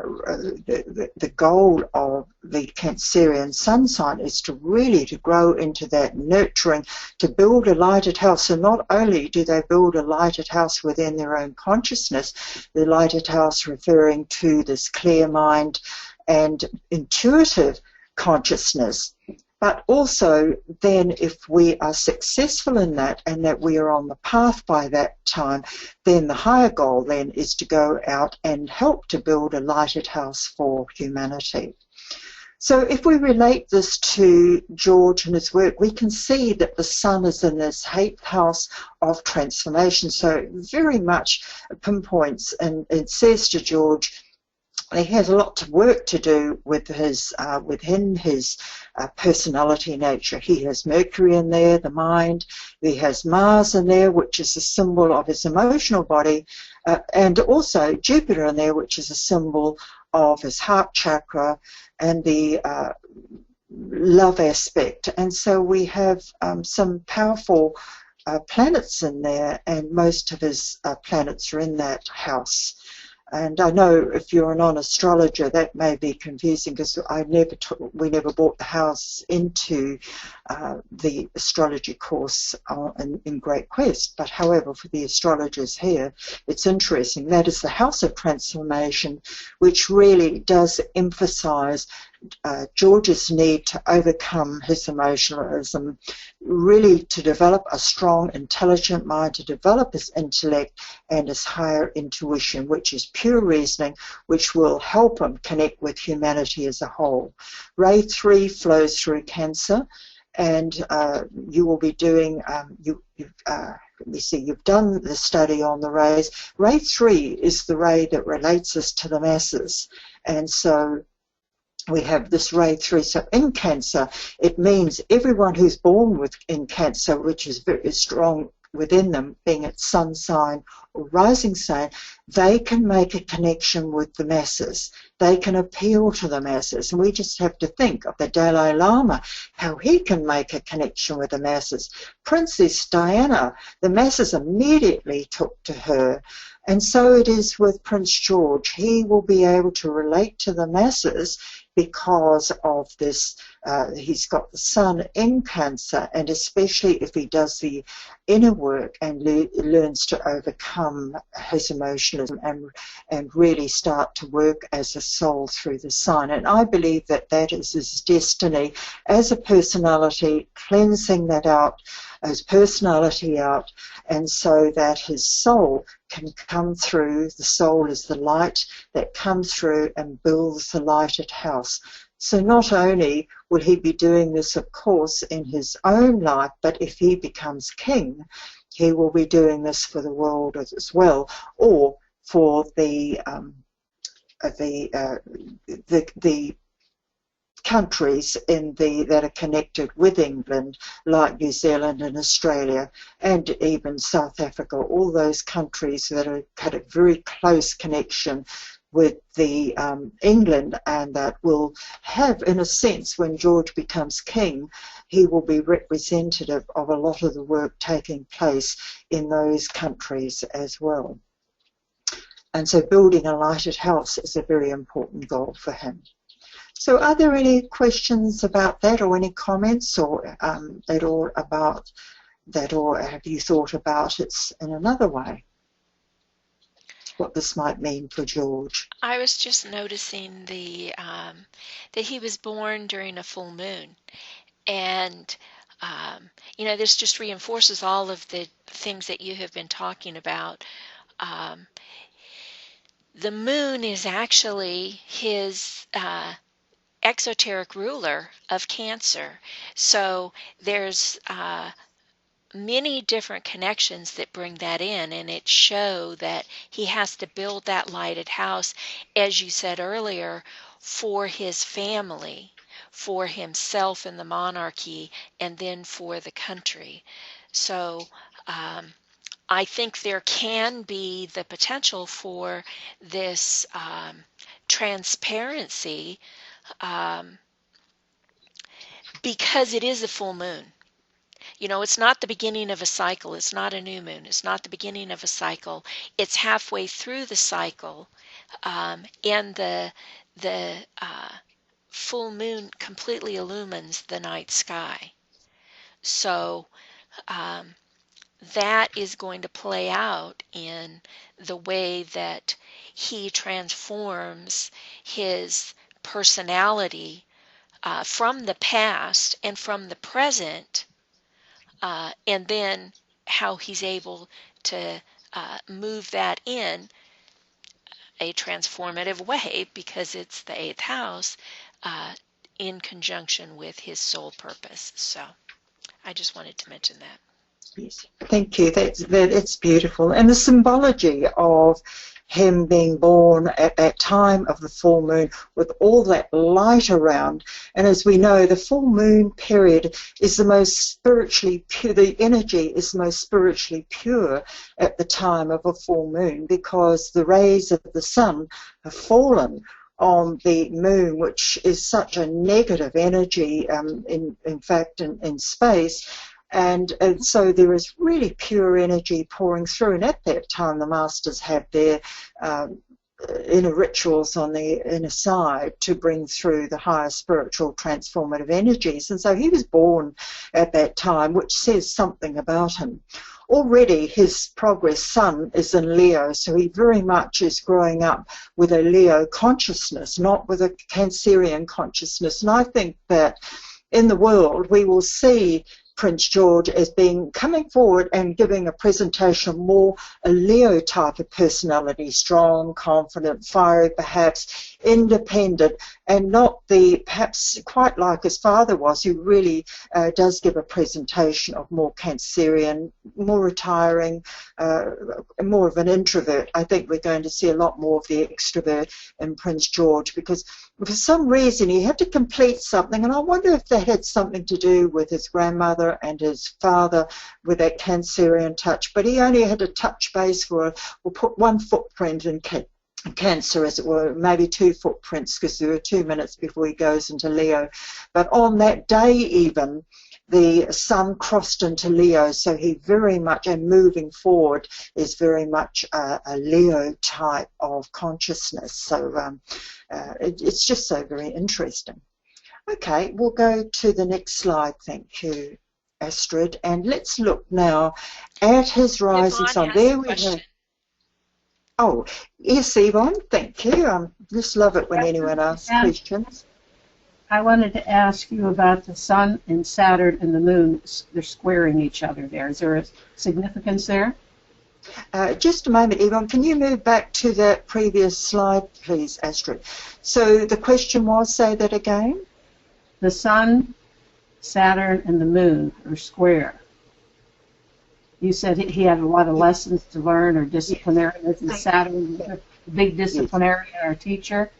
the goal of the Cancerian sun sign is to really to grow into that nurturing, to build a lighted house. So not only do they build a lighted house within their own consciousness, the lighted house referring to this clear mind and intuitive consciousness, but also then if we are successful in that and that we are on the path by that time, then the higher goal then is to go out and help to build a lighted house for humanity. So if we relate this to George and his work, we can see that the sun is in this 8th house of transformation. So it very much pinpoints, and it says to George, he has a lot of work to do with his within his personality nature. He has Mercury in there, the mind. He has Mars in there, which is a symbol of his emotional body, and also Jupiter in there, which is a symbol of his heart chakra and the love aspect. And so we have some powerful planets in there, and most of his planets are in that house. And I know if you're a non-astrologer, that may be confusing, because we never brought the house into the astrology course in Great Quest. But however, for the astrologers here, it's interesting. That is the house of transformation, which really does emphasize George's need to overcome his emotionalism, really to develop a strong, intelligent mind, to develop his intellect and his higher intuition, which is pure reasoning, which will help him connect with humanity as a whole. Ray 3 flows through Cancer, and you will be doing, let me see, you've done the study on the rays. Ray 3 is the ray that relates us to the masses, and so we have this ray 3. So in Cancer, it means everyone who's born in Cancer, which is very strong within them, being its sun sign or rising sign, they can make a connection with the masses. They can appeal to the masses. And we just have to think of the Dalai Lama, how he can make a connection with the masses. Princess Diana, the masses immediately took to her. And so it is with Prince George. He will be able to relate to the masses because of this. He's got the sun in Cancer, and especially if he does the inner work and learns to overcome his emotionalism and really start to work as a soul through the sign. And I believe that that is his destiny as a personality, cleansing that out, his personality out, and so that his soul can come through. The soul is the light that comes through and builds the lighted house. So not only will he be doing this, of course, in his own life, but if he becomes king, he will be doing this for the world as well, or for the countries that are connected with England, like New Zealand and Australia, and even South Africa, all those countries that are had a very close connection with the England, and that will have, in a sense, when George becomes king, he will be representative of a lot of the work taking place in those countries as well. And so building a lighted house is a very important goal for him. So are there any questions about that, or any comments or at all about that, or have you thought about it in another way, what this might mean for George? I was just noticing that he was born during a full moon, and this just reinforces all of the things that you have been talking about. The moon is actually his exoteric ruler of Cancer, so there's many different connections that bring that in, and it show that he has to build that lighted house, as you said earlier, for his family, for himself and the monarchy, and then for the country. So I think there can be the potential for this transparency because it is a full moon. It's not the beginning of a cycle. It's not a new moon. It's not the beginning of a cycle. It's halfway through the cycle, and the full moon completely illumines the night sky. So that is going to play out in the way that he transforms his personality from the past and from the present, and then how he's able to move that in a transformative way, because it's the 8th house, in conjunction with his soul purpose. So I just wanted to mention that. Yes, thank you. That's beautiful. And the symbology of him being born at that time of the full moon with all that light around. And as we know, the full moon period is the most spiritually pure, the energy is most spiritually pure at the time of a full moon, because the rays of the sun have fallen on the moon, which is such a negative energy, in fact, in space. And so there is really pure energy pouring through. And at that time, the masters have their inner rituals on the inner side to bring through the higher spiritual transformative energies. And so he was born at that time, which says something about him. Already his progress sun is in Leo, so he very much is growing up with a Leo consciousness, not with a Cancerian consciousness. And I think that in the world we will see Prince George as being coming forward and giving a presentation of more a Leo type of personality, strong, confident, fiery, perhaps independent, and not the perhaps quite like his father was, who really does give a presentation of more Cancerian, more retiring, more of an introvert. I think we're going to see a lot more of the extrovert in Prince George, because for some reason he had to complete something, and I wonder if that had something to do with his grandmother and his father with that Cancerian touch. But he only had a touch base for, we'll put one footprint in Cancer, as it were, maybe two footprints, because there are 2 minutes before he goes into Leo. But on that day even, the sun crossed into Leo, so he very much, and moving forward, is very much a Leo type of consciousness. So it's just so very interesting. Okay, we'll go to the next slide. Thank you, Astrid. And let's look now at his rising sun. There we go. Oh, yes, Yvonne, thank you. I just love it when anyone asks questions. I wanted to ask you about the sun and Saturn and the moon. They're squaring each other there. Is there a significance there? Just a moment, Yvonne. Can you move back to that previous slide, please, Astrid? So the question was, say that again? The sun, Saturn, and the moon are square. You said he had a lot of lessons to learn, or disciplinarian. Isn't Saturn a big disciplinarian or teacher?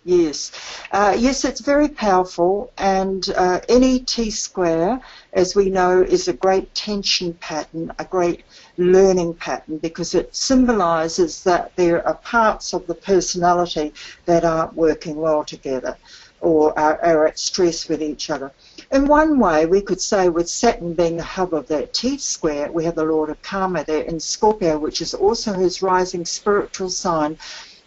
Yes. Yes, it's very powerful, and any T-square, as we know, is a great tension pattern, a great learning pattern, because it symbolises that there are parts of the personality that aren't working well together, or are at stress with each other. In one way, we could say, with Saturn being the hub of that T-square, we have the Lord of Karma there in Scorpio, which is also his rising spiritual sign.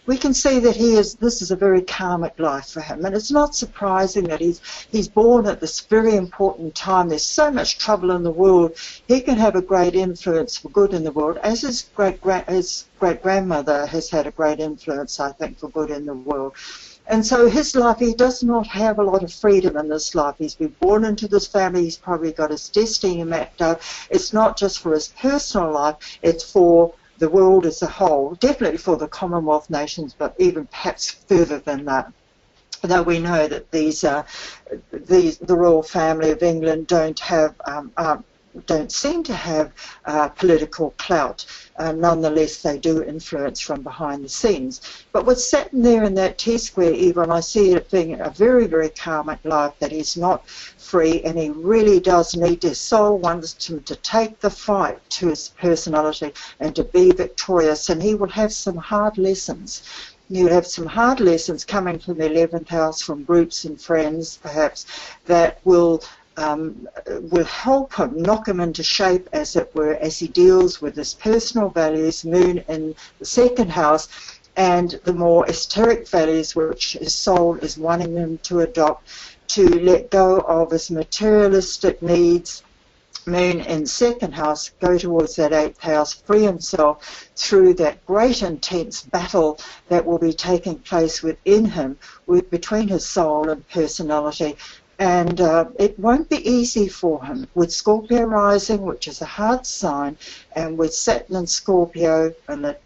We can see that this is a very karmic life for him, and it's not surprising that he's born at this very important time. There's so much trouble in the world. He can have a great influence for good in the world, as his great-grandmother has had a great influence, I think, for good in the world. And so his life, he does not have a lot of freedom in this life. He's been born into this family. He's probably got his destiny mapped out. It's not just for his personal life. It's for the world as a whole, definitely for the Commonwealth nations, but even perhaps further than that. Though we know that the royal family of England don't seem to have political clout. Nonetheless, they do influence from behind the scenes. But with Saturn there in that T-square, even, I see it being a very, very karmic life, that he's not free, and he really does need, his soul wants him to take the fight to his personality and to be victorious, and he will have some hard lessons. You have some hard lessons coming from the 11th house, from groups and friends, perhaps, that will help him, knock him into shape, as it were, as he deals with his personal values, moon in the 2nd house, and the more esoteric values which his soul is wanting him to adopt, to let go of his materialistic needs. Moon in 2nd house, go towards that 8th house, free himself through that great intense battle that will be taking place within him, between his soul and personality. And it won't be easy for him. With Scorpio rising, which is a hard sign, and with Saturn and Scorpio and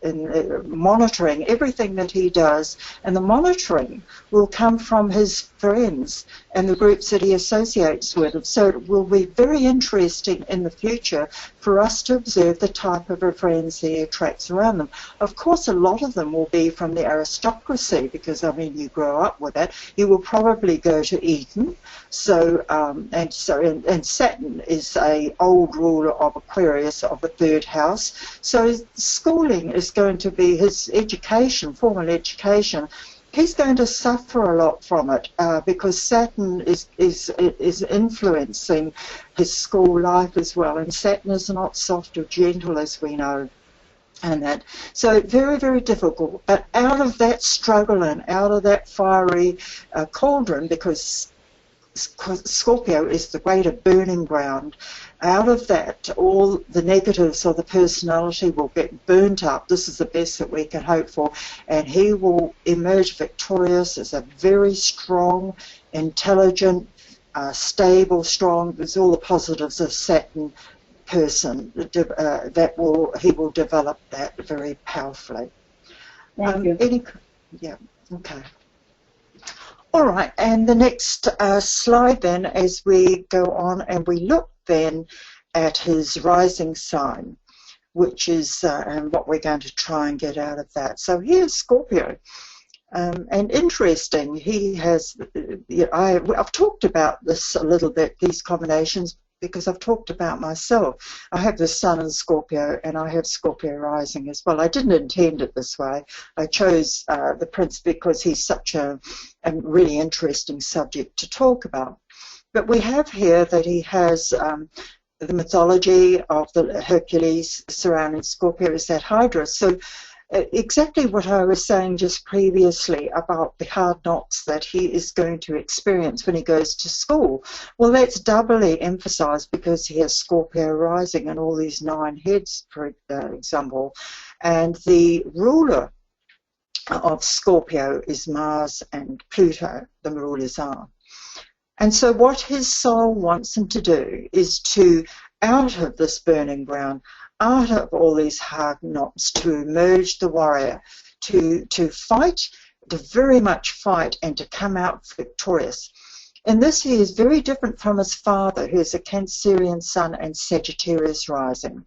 monitoring everything that he does, and the monitoring will come from his friends and the groups that he associates with. So it will be very interesting in the future for us to observe the type of friends he attracts around them. Of course, a lot of them will be from the aristocracy, because, I mean, you grow up with that. You will probably go to Eton. So, and Saturn is a old ruler of Aquarius of the 3rd house. So schooling is going to be his education, formal education. He's going to suffer a lot from it because Saturn is influencing his school life as well, and Saturn is not soft or gentle, as we know. And that, so very, very difficult. But out of that struggle and out of that fiery cauldron, because Scorpio is the greater burning ground, out of that all the negatives of the personality will get burnt up. This is the best that we can hope for, and he will emerge victorious as a very strong, intelligent, stable, strong, there's all the positives of Saturn person he will develop that very powerfully. Thank you. Yeah, okay. All right, and the next slide then, as we go on and we look then at his rising sign, which is and what we're going to try and get out of that. So here's Scorpio. And interesting, he has, I've talked about this a little bit, these combinations, because I've talked about myself. I have the Sun in Scorpio, and I have Scorpio rising as well. I didn't intend it this way. I chose the Prince because he's such a really interesting subject to talk about. But we have here that he has the mythology of the Hercules surrounding Scorpio is that Hydra. So exactly what I was saying just previously about the hard knocks that he is going to experience when he goes to school. Well, that's doubly emphasized because he has Scorpio rising and all these 9 heads, for example. And the ruler of Scorpio is Mars and Pluto, the rulers are. And so what his soul wants him to do is to, out of this burning ground, out of all these hard knocks, to emerge the warrior, to fight, to very much fight, and to come out victorious. In this, he is very different from his father, who is a Cancerian sun and Sagittarius rising.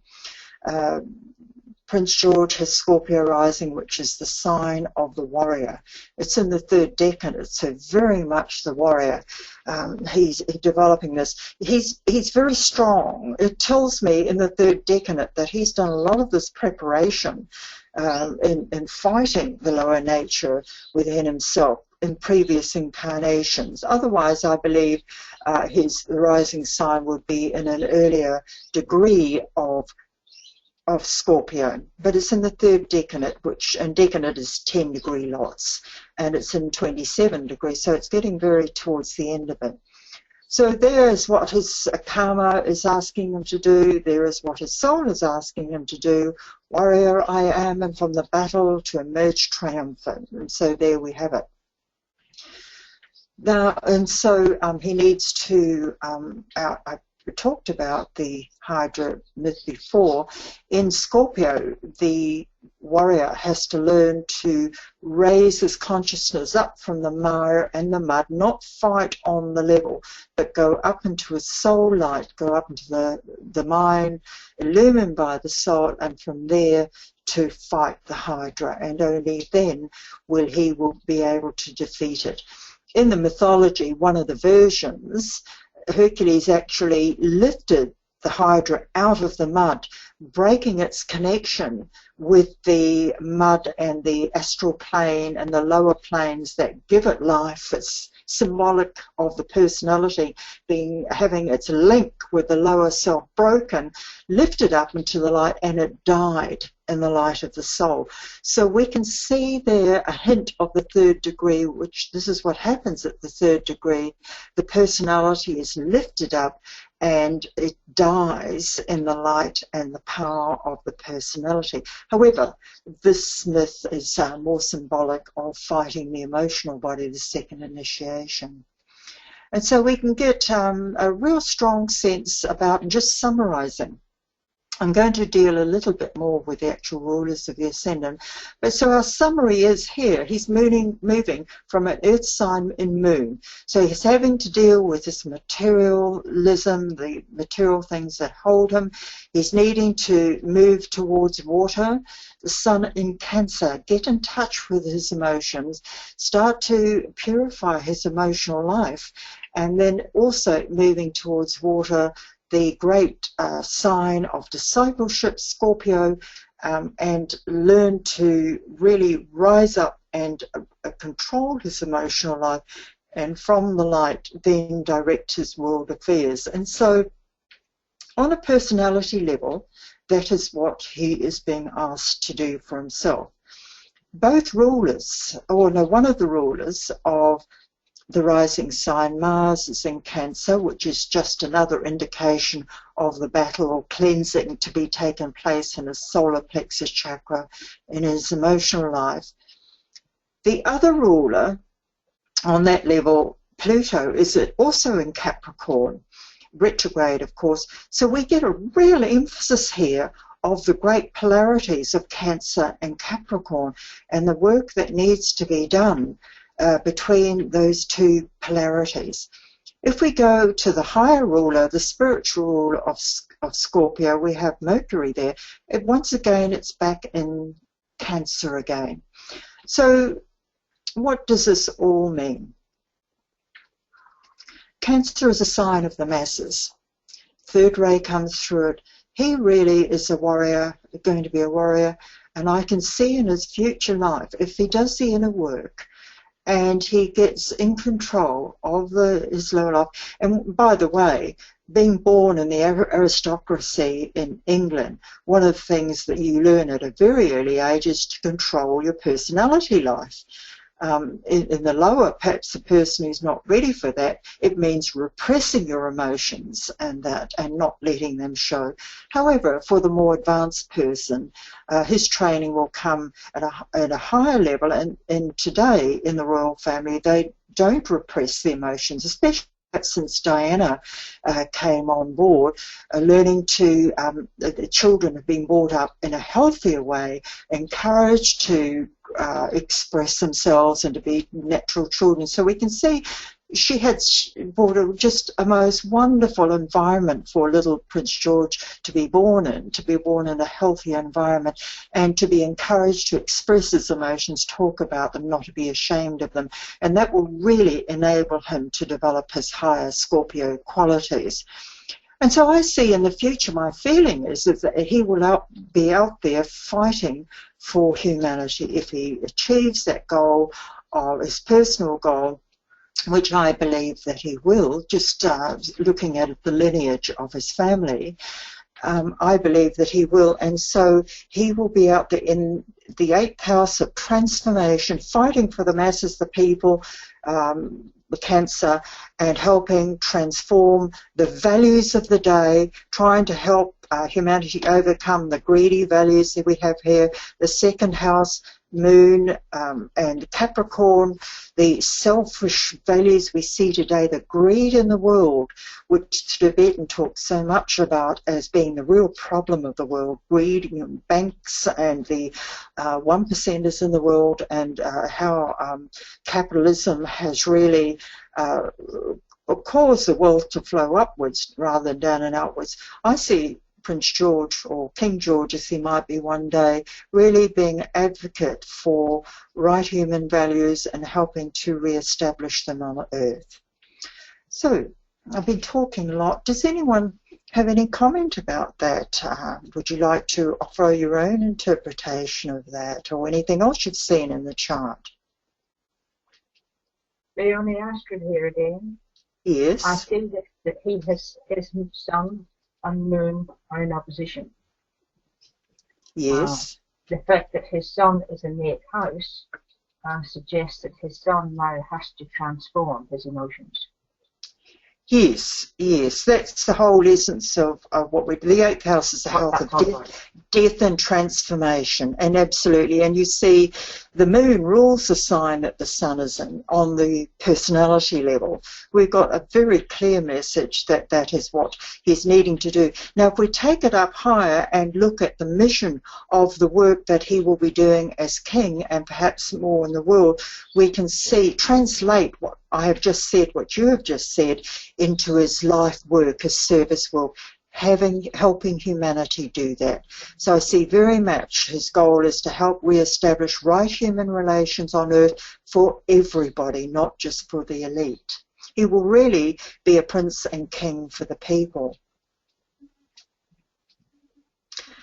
Prince George has Scorpio rising, which is the sign of the warrior. It's in the 3rd decan, so very much the warrior. He's developing this. He's very strong. It tells me in the 3rd decanate that he's done a lot of this preparation in fighting the lower nature within himself in previous incarnations. Otherwise, I believe his rising sign would be in an earlier degree of Scorpio, but it's in the 3rd decanate, and decanate is 10-degree lots, and it's in 27 degrees, so it's getting very towards the end of it. So there is what his karma is asking him to do, there is what his soul is asking him to do. Warrior I am, and from the battle to emerge triumphant. And so there we have it. Now, and so he needs to, we talked about the Hydra myth before. In Scorpio, the warrior has to learn to raise his consciousness up from the mire and the mud, not fight on the level, but go up into his soul light, go up into the mind, illumined by the soul, and from there to fight the Hydra, and only then will he be able to defeat it. In the mythology, one of the versions, Hercules actually lifted the Hydra out of the mud, breaking its connection with the mud and the astral plane and the lower planes that give it life. It's symbolic of the personality having its link with the lower self broken, lifted up into the light, and it died in the light of the soul. So we can see there a hint of the 3rd degree, which this is what happens at the 3rd degree. The personality is lifted up and it dies in the light and the power of the personality. However, this myth is more symbolic of fighting the emotional body, the 2nd initiation. And so we can get a real strong sense about, just summarizing, I'm going to deal a little bit more with the actual rulers of the Ascendant. But so our summary is here. He's moving from an Earth sign in Moon. So he's having to deal with this materialism, the material things that hold him. He's needing to move towards water. The Sun in Cancer. Get in touch with his emotions. Start to purify his emotional life. And then also moving towards water, the great sign of discipleship, Scorpio, and learn to really rise up and control his emotional life, and from the light then direct his world affairs. And so on a personality level, that is what he is being asked to do for himself. Both rulers, or no, one of the rulers of the rising sign, Mars, is in Cancer, which is just another indication of the battle or cleansing to be taken place in his solar plexus chakra, in his emotional life. The other ruler on that level, Pluto, is also in Capricorn, retrograde, of course. So we get a real emphasis here of the great polarities of Cancer and Capricorn and the work that needs to be done between those two polarities. If we go to the higher ruler, the spiritual ruler of Scorpio, we have Mercury there. Once again, it's back in Cancer again. So what does this all mean? Cancer is a sign of the masses. Third ray comes through it. He really is a warrior, going to be a warrior, and I can see in his future life, if he does the inner work, and he gets in control of his lower life. And by the way, being born in the aristocracy in England, one of the things that you learn at a very early age is to control your personality life. In the lower, perhaps the person who's not ready for that, it means repressing your emotions and not letting them show. However, for the more advanced person, his training will come at a higher level, and today in the royal family they don't repress the emotions, especially since Diana came on board, learning to, the children have been brought up in a healthier way, encouraged to express themselves and to be natural children. So we can see she had brought just a most wonderful environment for little Prince George to be born in a healthy environment, and to be encouraged to express his emotions, talk about them, not to be ashamed of them. And that will really enable him to develop his higher Scorpio qualities. And so I see in the future, my feeling is that he will be out there fighting for humanity if he achieves that goal, or his personal goal, which I believe that he will, just looking at the lineage of his family. I believe that he will, and so he will be out there in the 8th house of transformation, fighting for the masses, the people, the Cancer, and helping transform the values of the day, trying to help humanity overcome the greedy values that we have here. The 2nd house, Moon, and Capricorn, the selfish values we see today, the greed in the world, which Tibetan talks so much about as being the real problem of the world, greed, banks and the 1%ers in the world, and how capitalism has really caused the wealth to flow upwards rather than down and outwards. I see Prince George, or King George as he might be one day, really being an advocate for right human values and helping to re-establish them on Earth. So I've been talking a lot. Does anyone have any comment about that? Would you like to offer your own interpretation of that, or anything else you've seen in the chart? Leoni Astrid here again. Yes. I see that he has his Sun and Moon are in opposition. Yes. The fact that his Sun is in the 8th house suggests that his Sun now has to transform his emotions. Yes, yes, that's the whole essence of what we do. The 8th house is the health of death and transformation, and absolutely. And you see The moon rules the sign that the sun is in on the personality level. We've got a very clear message that that is what he's needing to do. Now, if we take it up higher and look at the mission of the work that he will be doing as king and perhaps more in the world, we can see, translate what I have just said, what you have just said, into his life work, his service work, helping humanity do that. So I see very much his goal is to help re-establish right human relations on earth for everybody, not just for the elite. He will really be a prince and king for the people.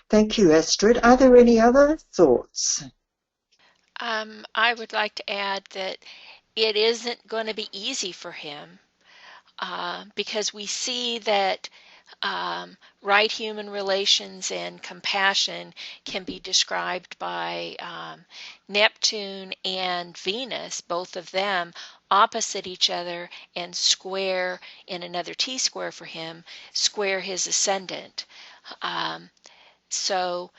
Thank you, Astrid. Are there any other thoughts? I would like to add that it isn't going to be easy for him because we see that right human relations and compassion can be described by Neptune and Venus, both of them opposite each other and square in another T-square for him, square his ascendant. So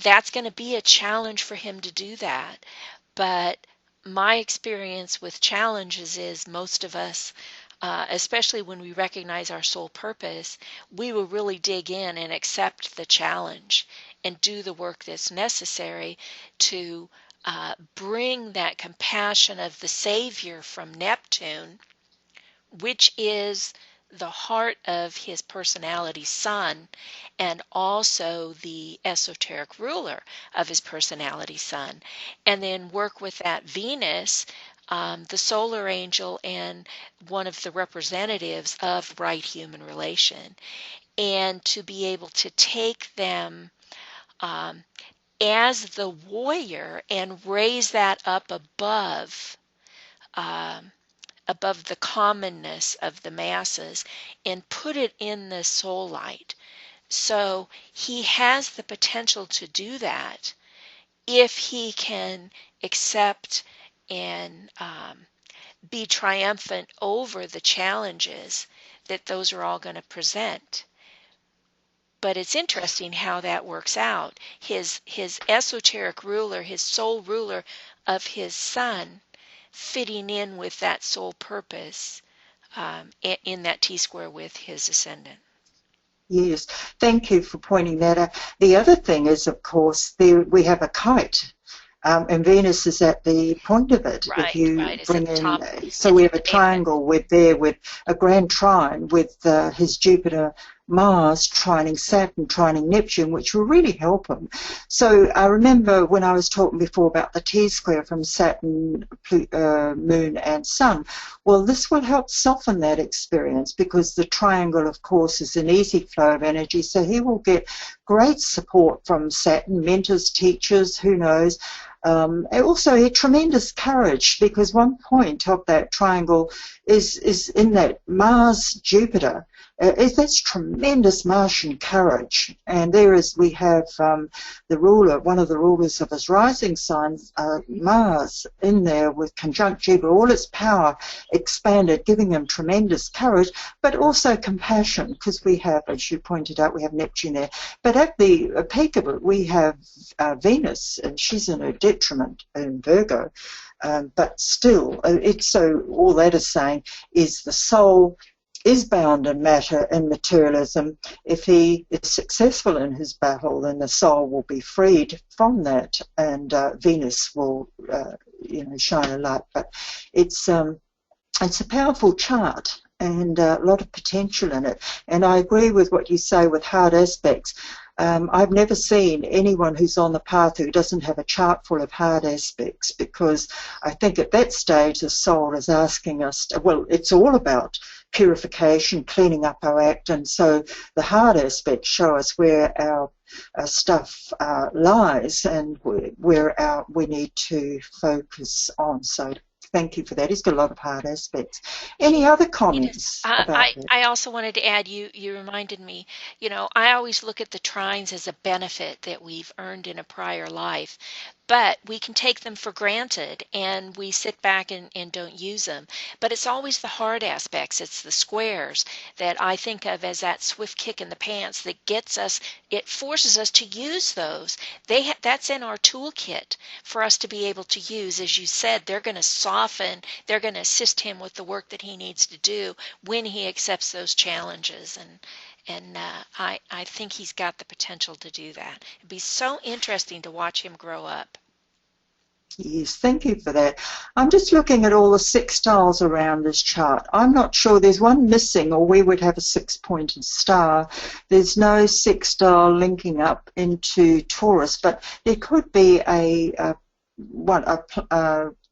that's going to be a challenge for him to do that. But my experience with challenges is most of us, especially when we recognize our soul purpose, we will really dig in and accept the challenge and do the work that's necessary to bring that compassion of the Savior from Neptune, which is the heart of his personality sun and also the esoteric ruler of his personality sun, and then work with that Venus, the solar angel and one of the representatives of right human relation, and to be able to take them as the warrior and raise that up above the commonness of the masses and put it in the soul light. So he has the potential to do that if he can accept and be triumphant over the challenges that those are all going to present. But it's interesting how that works out. His esoteric ruler, his soul ruler of his sun, fitting in with that soul purpose in that T-square with his ascendant. Yes, thank you for pointing that out. The other thing is, of course, we have a kite, and Venus is at the point of it. Right, if you right, bring it's at the in, top. so we have a triangle with a grand trine with his Jupiter, Mars trining Saturn, trining Neptune, which will really help him. So I remember when I was talking before about the T-square from Saturn, Moon and Sun. Well, this will help soften that experience because the triangle, of course, is an easy flow of energy. So he will get great support from Saturn, mentors, teachers, who knows. And also a tremendous courage, because one point of that triangle is in that Mars-Jupiter. That's tremendous Martian courage. And we have the ruler, one of the rulers of his rising sign, Mars, in there with conjunct Jupiter, all its power expanded, giving him tremendous courage, but also compassion, because we have, as you pointed out, we have Neptune there. But at the peak of it, we have Venus, and she's in her detriment in Virgo. But still, all that is saying is the soul is bound in matter and materialism. If he is successful in his battle, then the soul will be freed from that, and Venus will, shine a light. But it's a powerful chart and a lot of potential in it. And I agree with what you say with hard aspects. I've never seen anyone who's on the path who doesn't have a chart full of hard aspects, because I think at that stage the soul is asking us, it's all about purification, cleaning up our act, and so the hard aspects show us where our stuff lies and where we need to focus on. So thank you for that. He's got a lot of hard aspects. Any other comments about that? I also wanted to add, you reminded me, I always look at the trines as a benefit that we've earned in a prior life, but we can take them for granted and we sit back and don't use them. But it's always the hard aspects, it's the squares that I think of as that swift kick in the pants that gets us, it forces us to use those. That's in our toolkit for us to be able to use. As you said, they're going to soften, they're going to assist him with the work that he needs to do when he accepts those challenges. And I think he's got the potential to do that. It'd be so interesting to watch him grow up. Yes, thank you for that. I'm just looking at all the sextiles around this chart. I'm not sure, there's one missing, or we would have a six-pointed star. There's no sextile linking up into Taurus, but there could be a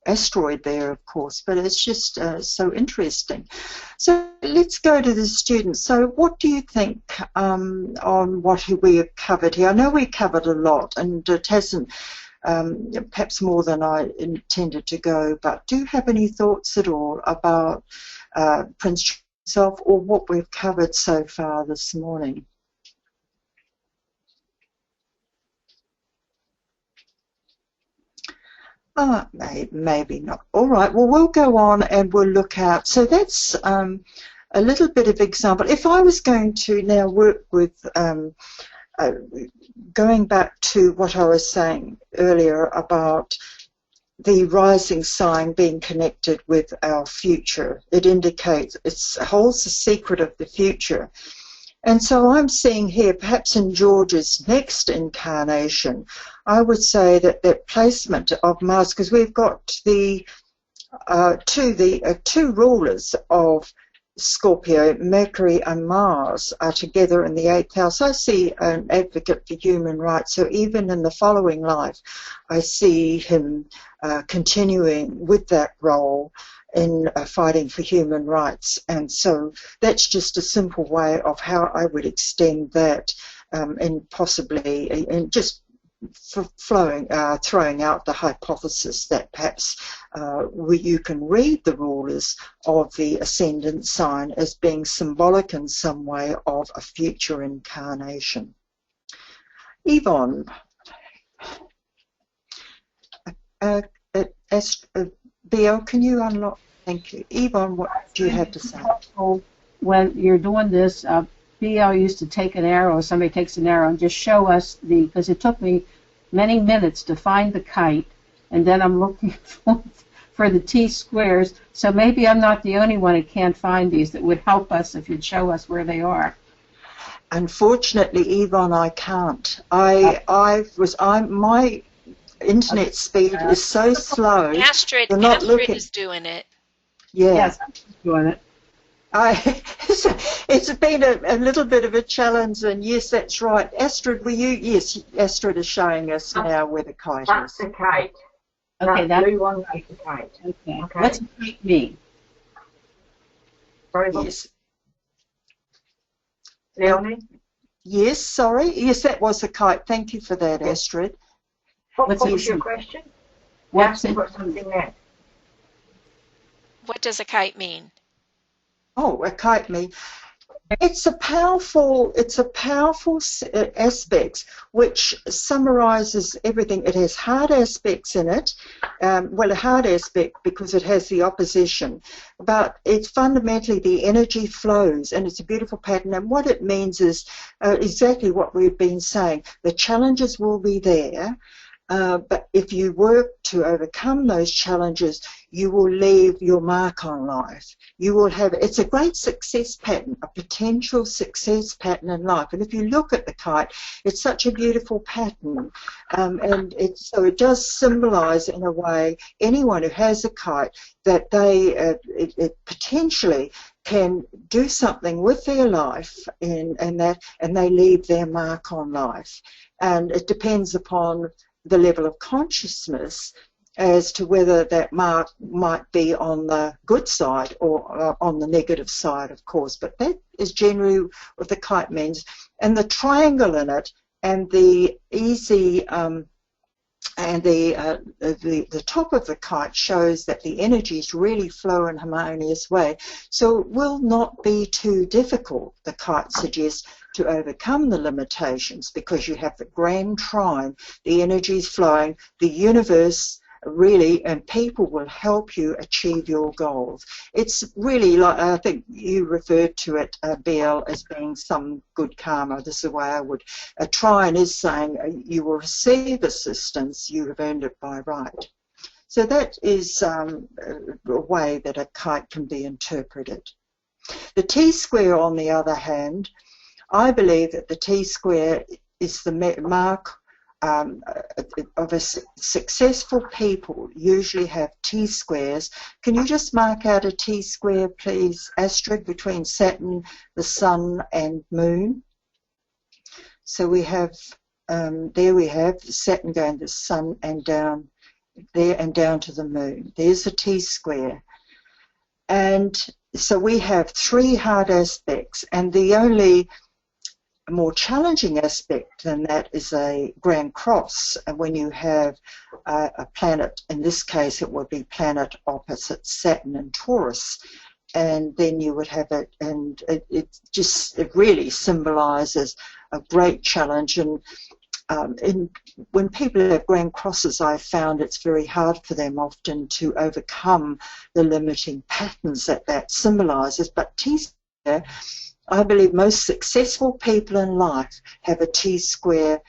asteroid there, of course, but it's just so interesting. So let's go to the students. So what do you think on what we have covered here? I know we covered a lot, and it hasn't perhaps more than I intended to go, but do you have any thoughts at all about Prince himself or what we've covered so far this morning? Maybe not. All right, well, we'll go on and we'll look out. So that's a little bit of example. If I was going to now work with going back to what I was saying earlier about the rising sign being connected with our future, it indicates, it holds the secret of the future. And so I'm seeing here, perhaps in George's next incarnation, I would say that that placement of Mars, because we've got the two rulers of Scorpio, Mercury and Mars, are together in the 8th house. I see an advocate for human rights, so even in the following life, I see him continuing with that role in fighting for human rights. And so that's just a simple way of how I would extend that, and possibly and just throwing out the hypothesis that perhaps you can read the rulers of the ascendant sign as being symbolic in some way of a future incarnation. Yvonne, BL, can you unlock? Thank you. Yvonne, what do you have to say? When you're doing this, BL used to take an arrow, somebody takes an arrow, and just show us because it took me many minutes to find the kite, and then I'm looking for the T-squares, so maybe I'm not the only one who can't find these. That would help us if you'd show us where they are. Unfortunately, Yvonne, I can't. My internet speed is so slow. Astrid is doing it. Yeah. Yes, I'm doing it. It's been a little bit of a challenge, and yes, that's right. Astrid, yes, Astrid is showing us now where the kite is. That's the kite. Okay, that blue one is the kite. Okay. What's the kite mean? Sorry, yes. Leoni? Yes, sorry. Yes, that was the kite. Thank you for that, Astrid. What was your question? What's something there? What does a kite mean? Oh, a kite mean. It's a powerful aspect which summarizes everything. It has hard aspects in it. Well, a hard aspect because it has the opposition. But it's fundamentally the energy flows, and it's a beautiful pattern. And what it means is exactly what we've been saying. The challenges will be there. But if you work to overcome those challenges, you will leave your mark on life. You will have, it's a great success pattern, a potential success pattern in life. And if you look at the kite, it's such a beautiful pattern. And so it does symbolize in a way anyone who has a kite that they it potentially can do something with their life and they leave their mark on life. And it depends upon the level of consciousness as to whether that mark might be on the good side or on the negative side, of course. But that is generally what the kite means. And the triangle in it and the easy and the top of the kite shows that the energies really flow in a harmonious way. So it will not be too difficult, the kite suggests, to overcome the limitations, because you have the grand trine, the energies flowing, the universe really, and people will help you achieve your goals. It's really like, I think you referred to it, BL, as being some good karma. This is the way I would. A trine is saying you will receive assistance, you have earned it by right. So that is a way that a kite can be interpreted. The T-square, on the other hand, I believe that the T-square is the mark of a successful people usually have T-squares. Can you just mark out a T-square, please, Astrid, between Saturn, the Sun, and Moon? So we have, there we have Saturn going to the Sun and down there and down to the Moon. There's a T-square. And so we have three hard aspects, and the only more challenging aspect than that is a grand cross, and when you have a planet, in this case it would be planet opposite Saturn and Taurus, and then you would have it, and it really symbolises a great challenge. And when people have grand crosses, I've found it's very hard for them often to overcome the limiting patterns that symbolises. But T-square, I believe most successful people in life have a T-square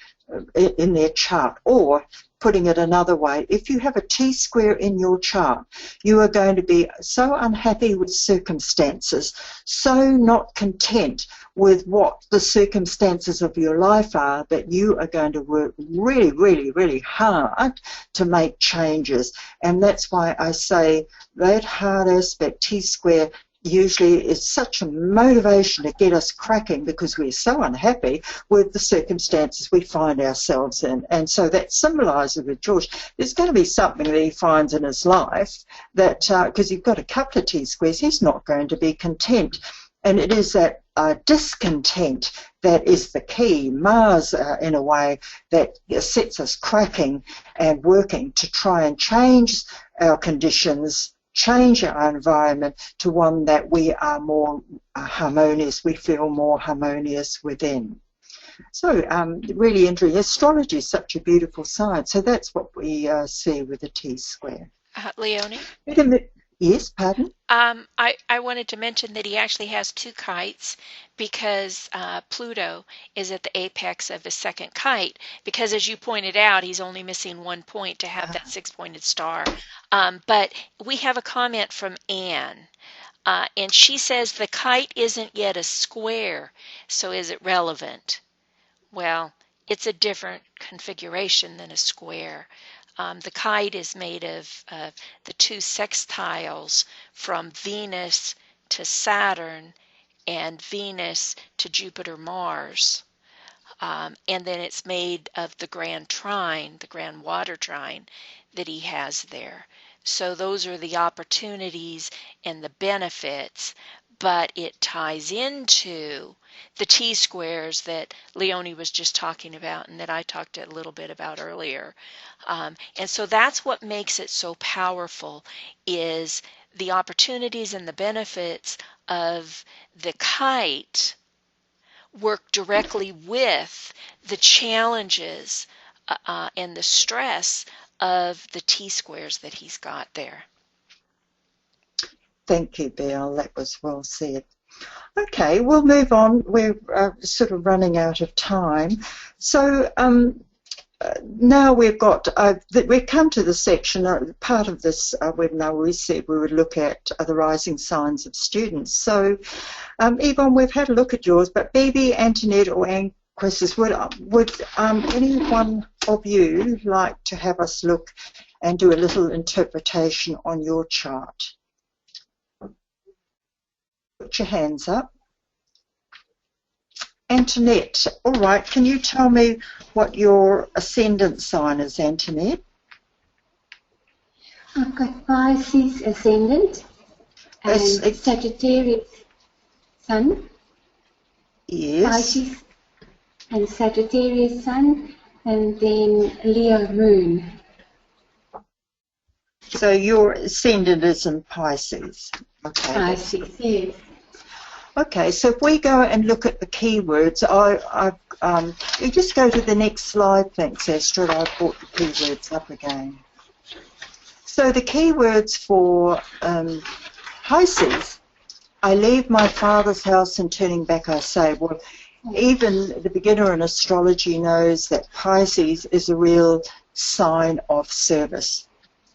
in their chart. Or, putting it another way, if you have a T-square in your chart, you are going to be so unhappy with circumstances, so not content with what the circumstances of your life are, that you are going to work really, really, really hard to make changes. And that's why I say that hard aspect, T-square, usually is such a motivation to get us cracking, because we're so unhappy with the circumstances we find ourselves in. And so that symbolises with George, there's going to be something that he finds in his life that, because you've got a couple of T-squares, he's not going to be content. And it is that discontent that is the key, Mars, in a way, that sets us cracking and working to try and change our conditions, change our environment to one that we are more harmonious, we feel more harmonious within. So really interesting. Astrology is such a beautiful science. So that's what we see with the T-square. Leoni? Yes, pardon? I wanted to mention that he actually has two kites, because Pluto is at the apex of his second kite, because as you pointed out, he's only missing 1 point to have that six-pointed star. But we have a comment from Anne, and she says the kite isn't yet a square, so is it relevant? Well, it's a different configuration than a square. The kite is made of the two sextiles from Venus to Saturn and Venus to Jupiter, Mars. And then it's made of the grand trine, the grand water trine that he has there. So those are the opportunities and the benefits, but it ties into the T-squares that Leoni was just talking about and that I talked a little bit about earlier. And so that's what makes it so powerful, is the opportunities and the benefits of the kite work directly with the challenges and the stress of the T-squares that he's got there. Thank you, Bill. That was well said. Okay, we'll move on. We're sort of running out of time. So now we've got, we've come to the section, part of this webinar we said we would look at the rising signs of students. So Yvonne, we've had a look at yours, but Bibi, Antoinette or Anquistis, would any one of you like to have us look and do a little interpretation on your chart? Put your hands up. Antoinette, all right, can you tell me what your ascendant sign is, Antoinette? I've got Pisces ascendant and Sagittarius sun. Yes. Pisces and Sagittarius sun, and then Leo moon. So your ascendant is in Pisces. Okay. Pisces, yes. Okay, so if we go and look at the keywords, you just go to the next slide, thanks Astrid. I brought the keywords up again. So the keywords for Pisces, I leave my father's house and turning back I say. Well, even the beginner in astrology knows that Pisces is a real sign of service.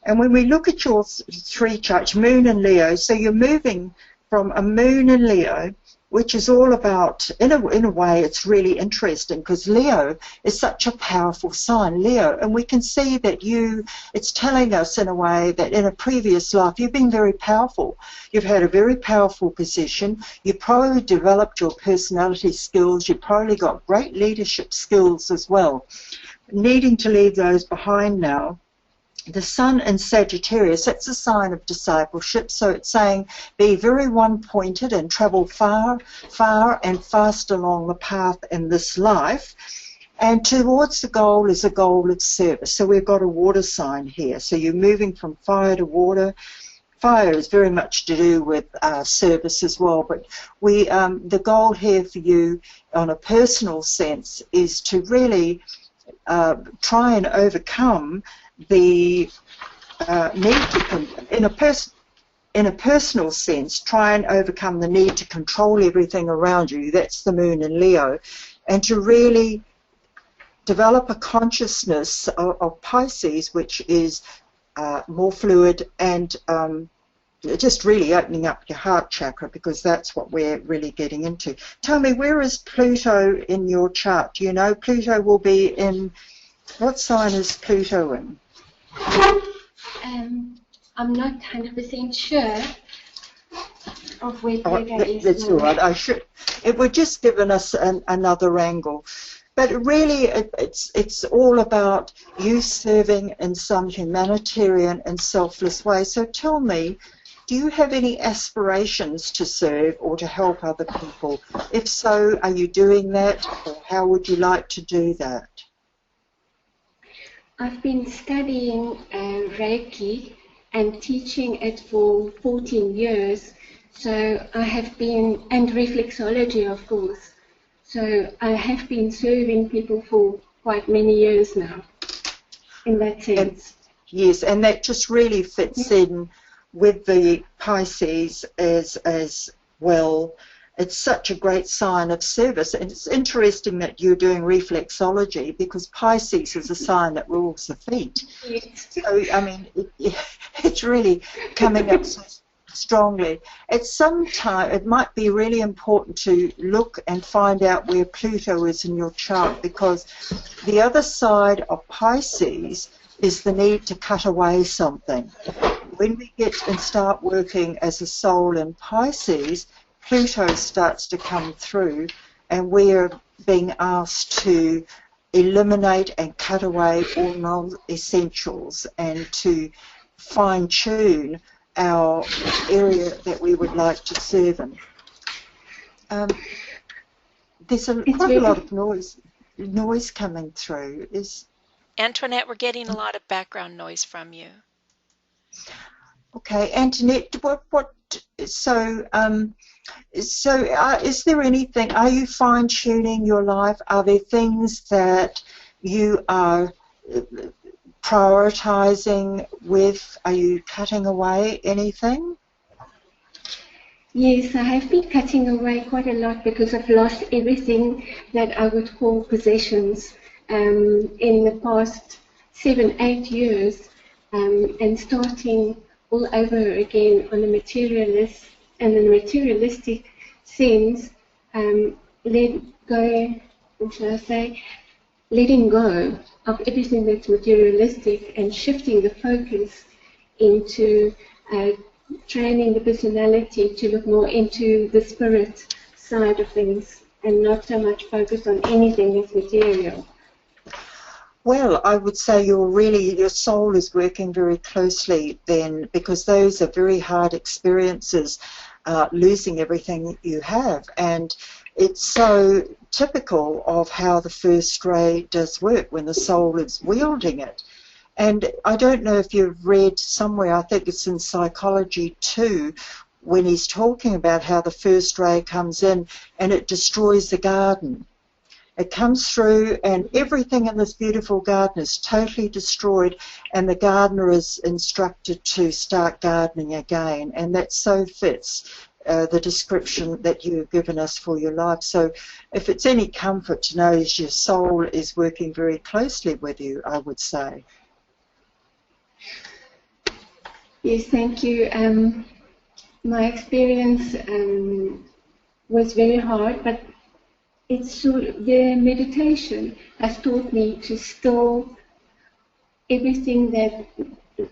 And when we look at your three charts, Moon and Leo, so you're moving from a Moon in Leo, which is all about, in a way, it's really interesting because Leo is such a powerful sign, Leo, and we can see that it's telling us in a way that in a previous life you've been very powerful. You've had a very powerful position. You probably developed your personality skills. You've probably got great leadership skills as well. Needing to leave those behind now. The sun in Sagittarius, that's a sign of discipleship, so it's saying be very one-pointed and travel far, far and fast along the path in this life. And towards the goal is a goal of service. So we've got a water sign here. So you're moving from fire to water. Fire is very much to do with service as well, but the goal here for you on a personal sense is to really try and overcome the need to, in a personal sense, try and overcome the need to control everything around you. That's the Moon in Leo, and to really develop a consciousness of Pisces, which is more fluid and just really opening up your heart chakra, because that's what we're really getting into. Tell me, where is Pluto in your chart? Do you know Pluto will be in, what sign is Pluto in? I'm not 100% sure of where Pluto is. That's all right. It would just given us another angle. But really, it's all about you serving in some humanitarian and selfless way. So tell me, do you have any aspirations to serve or to help other people? If so, are you doing that, or how would you like to do that? I've been studying Reiki and teaching it for 14 years. So I have been, and reflexology, of course. So I have been serving people for quite many years now, in that sense. Yes, and that just really fits in with the Pisces as well. It's such a great sign of service, and it's interesting that you're doing reflexology because Pisces is a sign that rules the feet. Yes. So, I mean, it's really coming up so strongly. At some time, it might be really important to look and find out where Pluto is in your chart, because the other side of Pisces is the need to cut away something. When we get and start working as a soul in Pisces, Pluto starts to come through, and we're being asked to eliminate and cut away all non-essentials and to fine-tune our area that we would like to serve in. There's quite a lot of noise coming through. Antoinette, we're getting a lot of background noise from you. Okay, Antoinette, is there anything, are you fine-tuning your life? Are there things that you are prioritizing with? Are you cutting away anything? Yes, I have been cutting away quite a lot because I've lost everything that I would call possessions in the past 7-8 years, and starting all over again on a materialist and in a materialistic sense, letting go of everything that's materialistic and shifting the focus into training the personality to look more into the spirit side of things and not so much focus on anything that's material. Well, I would say your soul is working very closely then, because those are very hard experiences, losing everything you have. And it's so typical of how the first ray does work when the soul is wielding it. And I don't know if you've read somewhere, I think it's in Psychology 2, when he's talking about how the first ray comes in and it destroys the garden. It comes through and everything in this beautiful garden is totally destroyed, and the gardener is instructed to start gardening again. And that so fits the description that you've given us for your life. So if it's any comfort to know your soul is working very closely with you, I would say. Yes, thank you. My experience was very hard, but it's the meditation has taught me to still everything that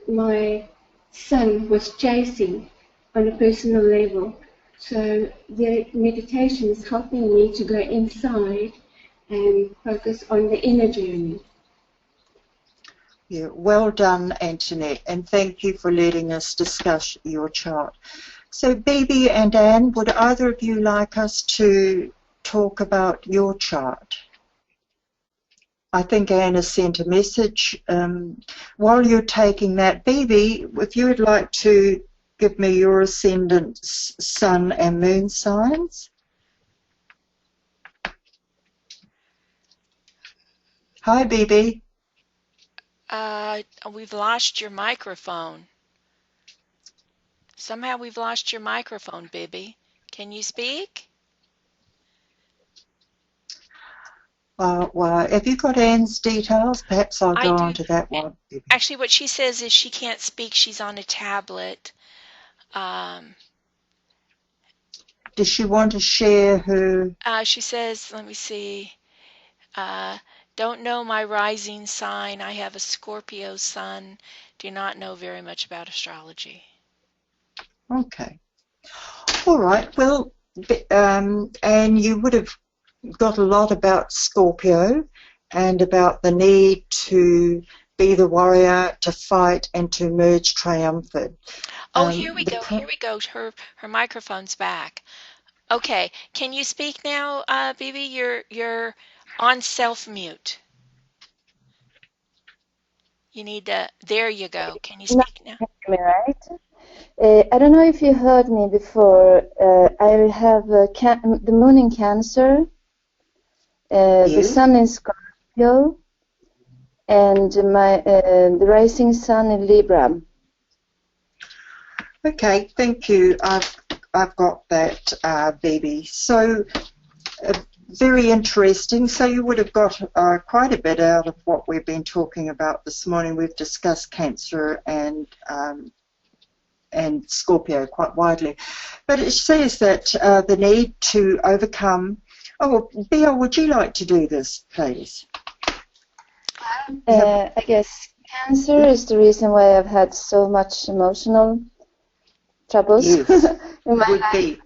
my son was chasing on a personal level. So the meditation is helping me to go inside and focus on the inner journey. Yeah, well done, Antoinette, and thank you for letting us discuss your chart. So, Bibi and Anne, would either of you like us to talk about your chart? I think Anne has sent a message. While you're taking that, Bibi, if you would like to give me your ascendant, sun and moon signs. Hi, Bibi. We've lost your microphone. Somehow we've lost your microphone, Bibi. Can you speak? Well, have you got Anne's details? Perhaps I'll go on to that one. Bibi. Actually, what she says is she can't speak. She's on a tablet. Does she want to share her? She says, let me see. Don't know my rising sign. I have a Scorpio sun. Do not know very much about astrology. Okay. All right. Well, and you would have got a lot about Scorpio and about the need to be the warrior, to fight, and to emerge triumphant. Oh, here we go. Here we go. Her microphone's back. Okay. Can you speak now, Bibi? You're on self-mute. You need to. There you go. Can you speak now? Me, right? I don't know if you heard me before. I have the moon in Cancer, the sun in Scorpio, and the rising sun in Libra. Okay, thank you. I've got that, Bibi. So very interesting. So you would have got quite a bit out of what we've been talking about this morning. We've discussed Cancer and Scorpio quite widely. But it says that the need to overcome... Oh, BL, would you like to do this, please? I guess Cancer is the reason why I've had so much emotional troubles in my life.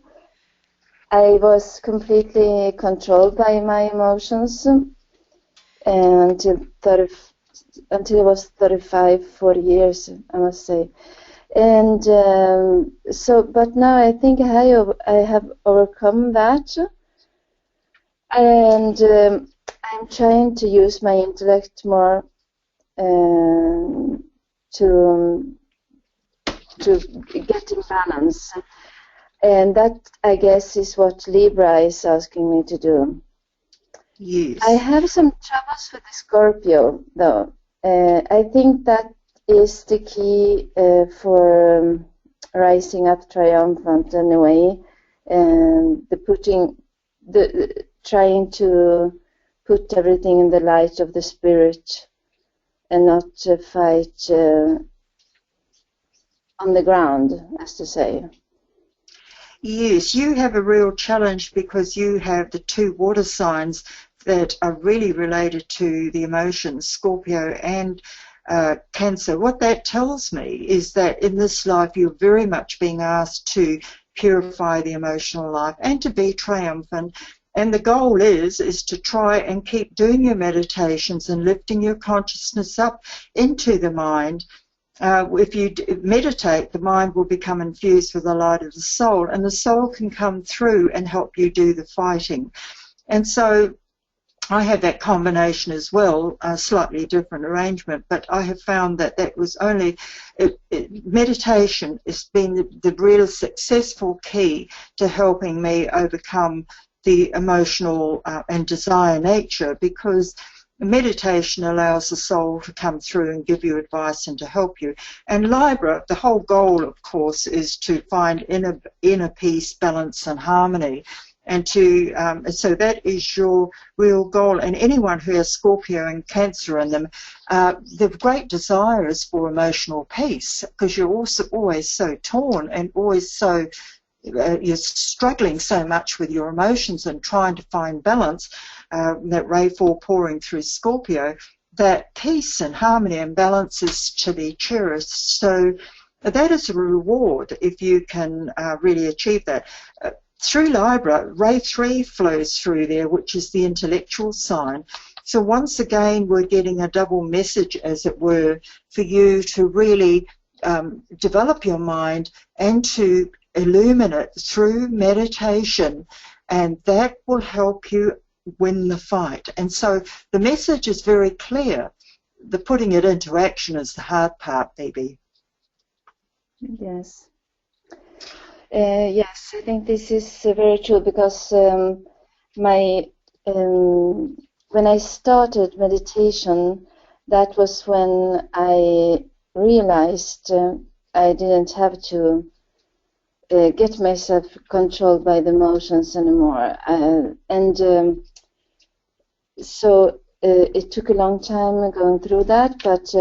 I was completely controlled by my emotions until I was 35, 40 years, I must say. And but now I think I have overcome that, and I'm trying to use my intellect more to get in balance. And that, I guess, is what Libra is asking me to do. Yes. I have some troubles with the Scorpio, though. I think that is the key for rising up triumphant in a way, and trying to put everything in the light of the spirit and not fight on the ground, as to say. Yes, you have a real challenge because you have the two water signs that are really related to the emotions, Scorpio and Cancer. What that tells me is that in this life you're very much being asked to purify the emotional life and to be triumphant. And the goal is to try and keep doing your meditations and lifting your consciousness up into the mind. If you meditate, the mind will become infused with the light of the soul, and the soul can come through and help you do the fighting. And so I had that combination as well, a slightly different arrangement, but I have found that that was only, meditation has been the real successful key to helping me overcome the emotional and desire nature, because meditation allows the soul to come through and give you advice and to help you. And Libra, the whole goal, of course, is to find inner peace, balance and harmony. And so that is your real goal. And anyone who has Scorpio and Cancer in them, the great desire is for emotional peace, because you're also always so torn and always so, you're struggling so much with your emotions and trying to find balance, that Ray 4 pouring through Scorpio, that peace and harmony and balance is to be cherished. So that is a reward if you can really achieve that. Through Libra, Ray 3 flows through there, which is the intellectual sign. So once again, we're getting a double message, as it were, for you to really develop your mind and to illuminate through meditation, and that will help you win the fight. And so the message is very clear. The putting it into action is the hard part, baby. Yes. Yes, I think this is very true, because when I started meditation, that was when I realized I didn't have to get myself controlled by the emotions anymore. So it took a long time going through that, but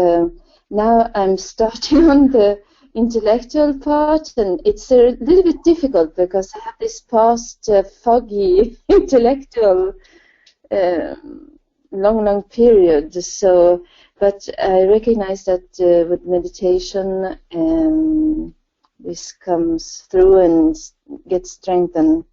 now I'm starting on the intellectual part, and it's a little bit difficult because I have this past foggy intellectual long period. So, but I recognize that with meditation, this comes through and gets strengthened.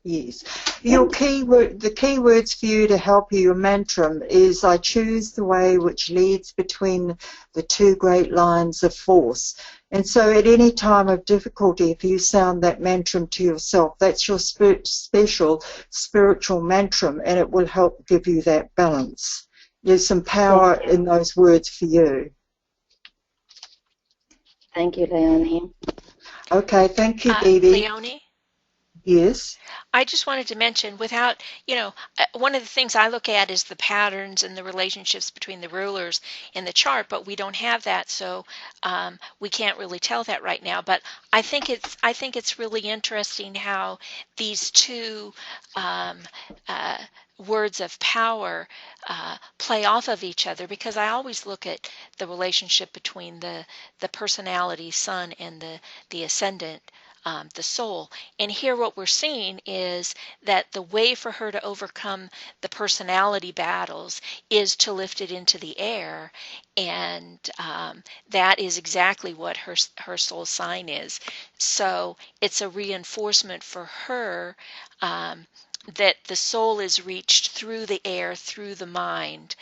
Yes. Your the key words for you to help you, your mantra, is I choose the way which leads between the two great lines of force. And so at any time of difficulty, if you sound that mantra to yourself, that's your special spiritual mantra, and it will help give you that balance. There's some power in those words for you. Thank you, Leoni. Okay, thank you, Dee. Leoni? Yes? I just wanted to mention, without, one of the things I look at is the patterns and the relationships between the rulers in the chart, but we don't have that, so we can't really tell that right now. But I think it's really interesting how these two words of power play off of each other, because I always look at the relationship between the personality, sun, and the ascendant, the soul. And here what we're seeing is that the way for her to overcome the personality battles is to lift it into the air, and that is exactly what her soul sign is. So it's a reinforcement for her that the soul is reached through the air, through the mind,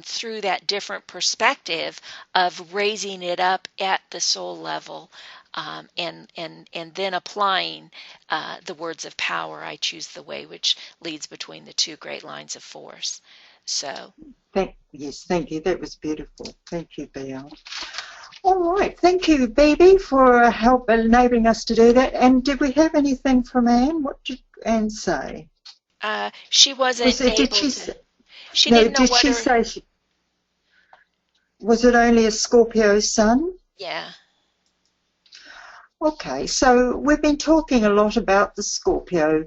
through that different perspective of raising it up at the soul level. And then applying the words of power, I choose the way which leads between the two great lines of force. So, yes, thank you. That was beautiful. Thank you, BL. All right, thank you, baby, for help enabling us to do that. And did we have anything from Anne? What did Anne say? She wasn't able to. She didn't know did whether. She say was it only a Scorpio sun? Yeah. Okay, so we've been talking a lot about the Scorpio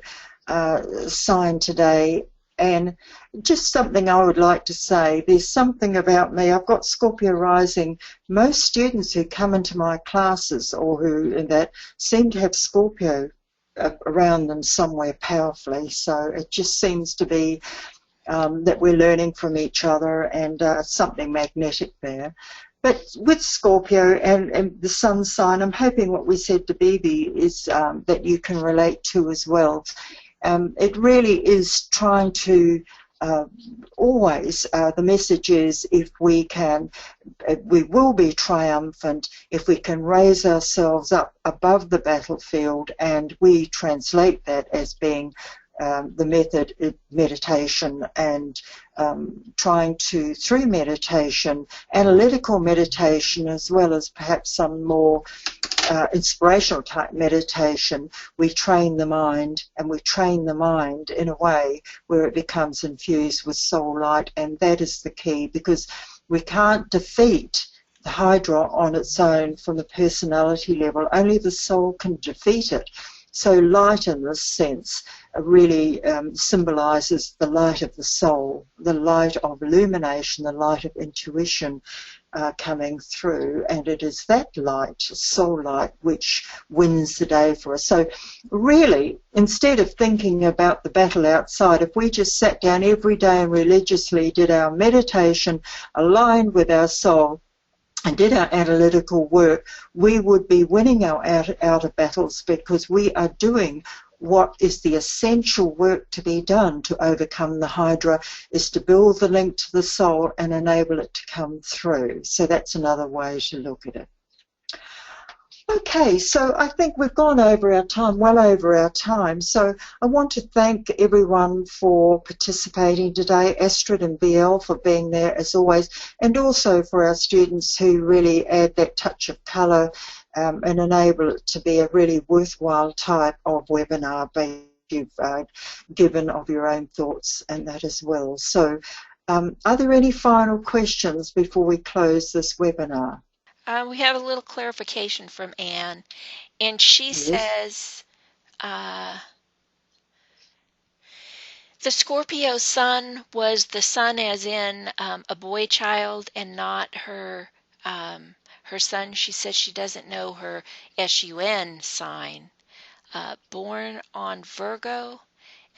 sign today, and just something I would like to say. There's something about me. I've got Scorpio rising. Most students who come into my classes or who in that seem to have Scorpio around them somewhere powerfully. So it just seems to be that we're learning from each other, and something magnetic there. But with Scorpio and the sun sign, I'm hoping what we said to Bibi is that you can relate to as well. It really is trying to always, the message is, if we can, we will be triumphant if we can raise ourselves up above the battlefield, and we translate that as being the method meditation, and trying to, through meditation, analytical meditation, as well as perhaps some more inspirational type meditation, we train the mind, and we train the mind in a way where it becomes infused with soul light. And that is the key, because we can't defeat the Hydra on its own from the personality level. Only the soul can defeat it. So light in this sense really symbolizes the light of the soul, the light of illumination, the light of intuition coming through, and it is that light, soul light, which wins the day for us. So really, instead of thinking about the battle outside, if we just sat down every day and religiously did our meditation aligned with our soul and did our analytical work, we would be winning our outer battles, because we are doing what is the essential work to be done to overcome the Hydra, is to build the link to the soul and enable it to come through. So that's another way to look at it. Okay, so I think we've gone over our time, well over our time. So I want to thank everyone for participating today, Astrid and BL for being there as always, and also for our students who really add that touch of colour and enable it to be a really worthwhile type of webinar based you've given of your own thoughts and that as well. So are there any final questions before we close this webinar? We have a little clarification from Anne, and she Yes. says the Scorpio sun was the sun as in a boy child and not her her son. She says she doesn't know her SUN sign. Born on Virgo,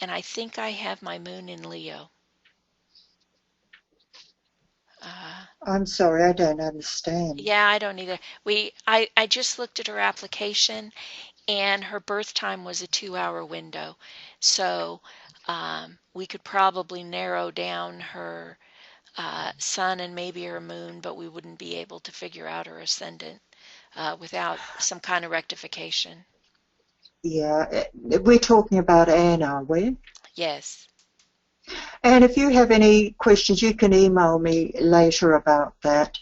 and I think I have my moon in Leo. I'm sorry, I don't understand. Yeah, I don't either. I just looked at her application, and her birth time was a 2-hour window. So we could probably narrow down her sun and maybe her moon, but we wouldn't be able to figure out her ascendant without some kind of rectification. Yeah, we're talking about Anne, are we? Yes. And if you have any questions, you can email me later about that.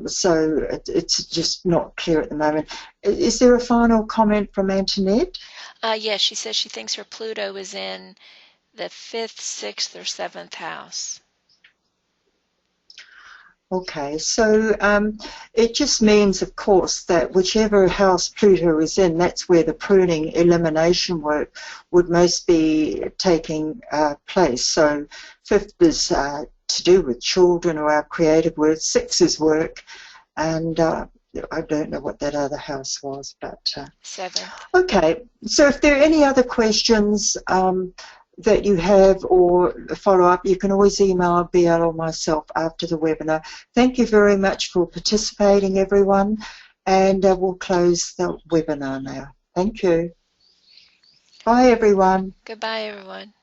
So it's just not clear at the moment. Is there a final comment from Antoinette? Yes, she says she thinks her Pluto is in the 5th, 6th, or 7th house. Okay, so it just means, of course, that whichever house Pluto is in, that's where the pruning elimination work would most be taking place. So 5th is to do with children or our creative work, 6 is work, and I don't know what that other house was, but 7. Okay, so if there are any other questions that you have or follow up, you can always email BL or myself after the webinar. Thank you very much for participating, everyone, and we'll close the webinar now. Thank you. Bye, everyone. Goodbye, everyone.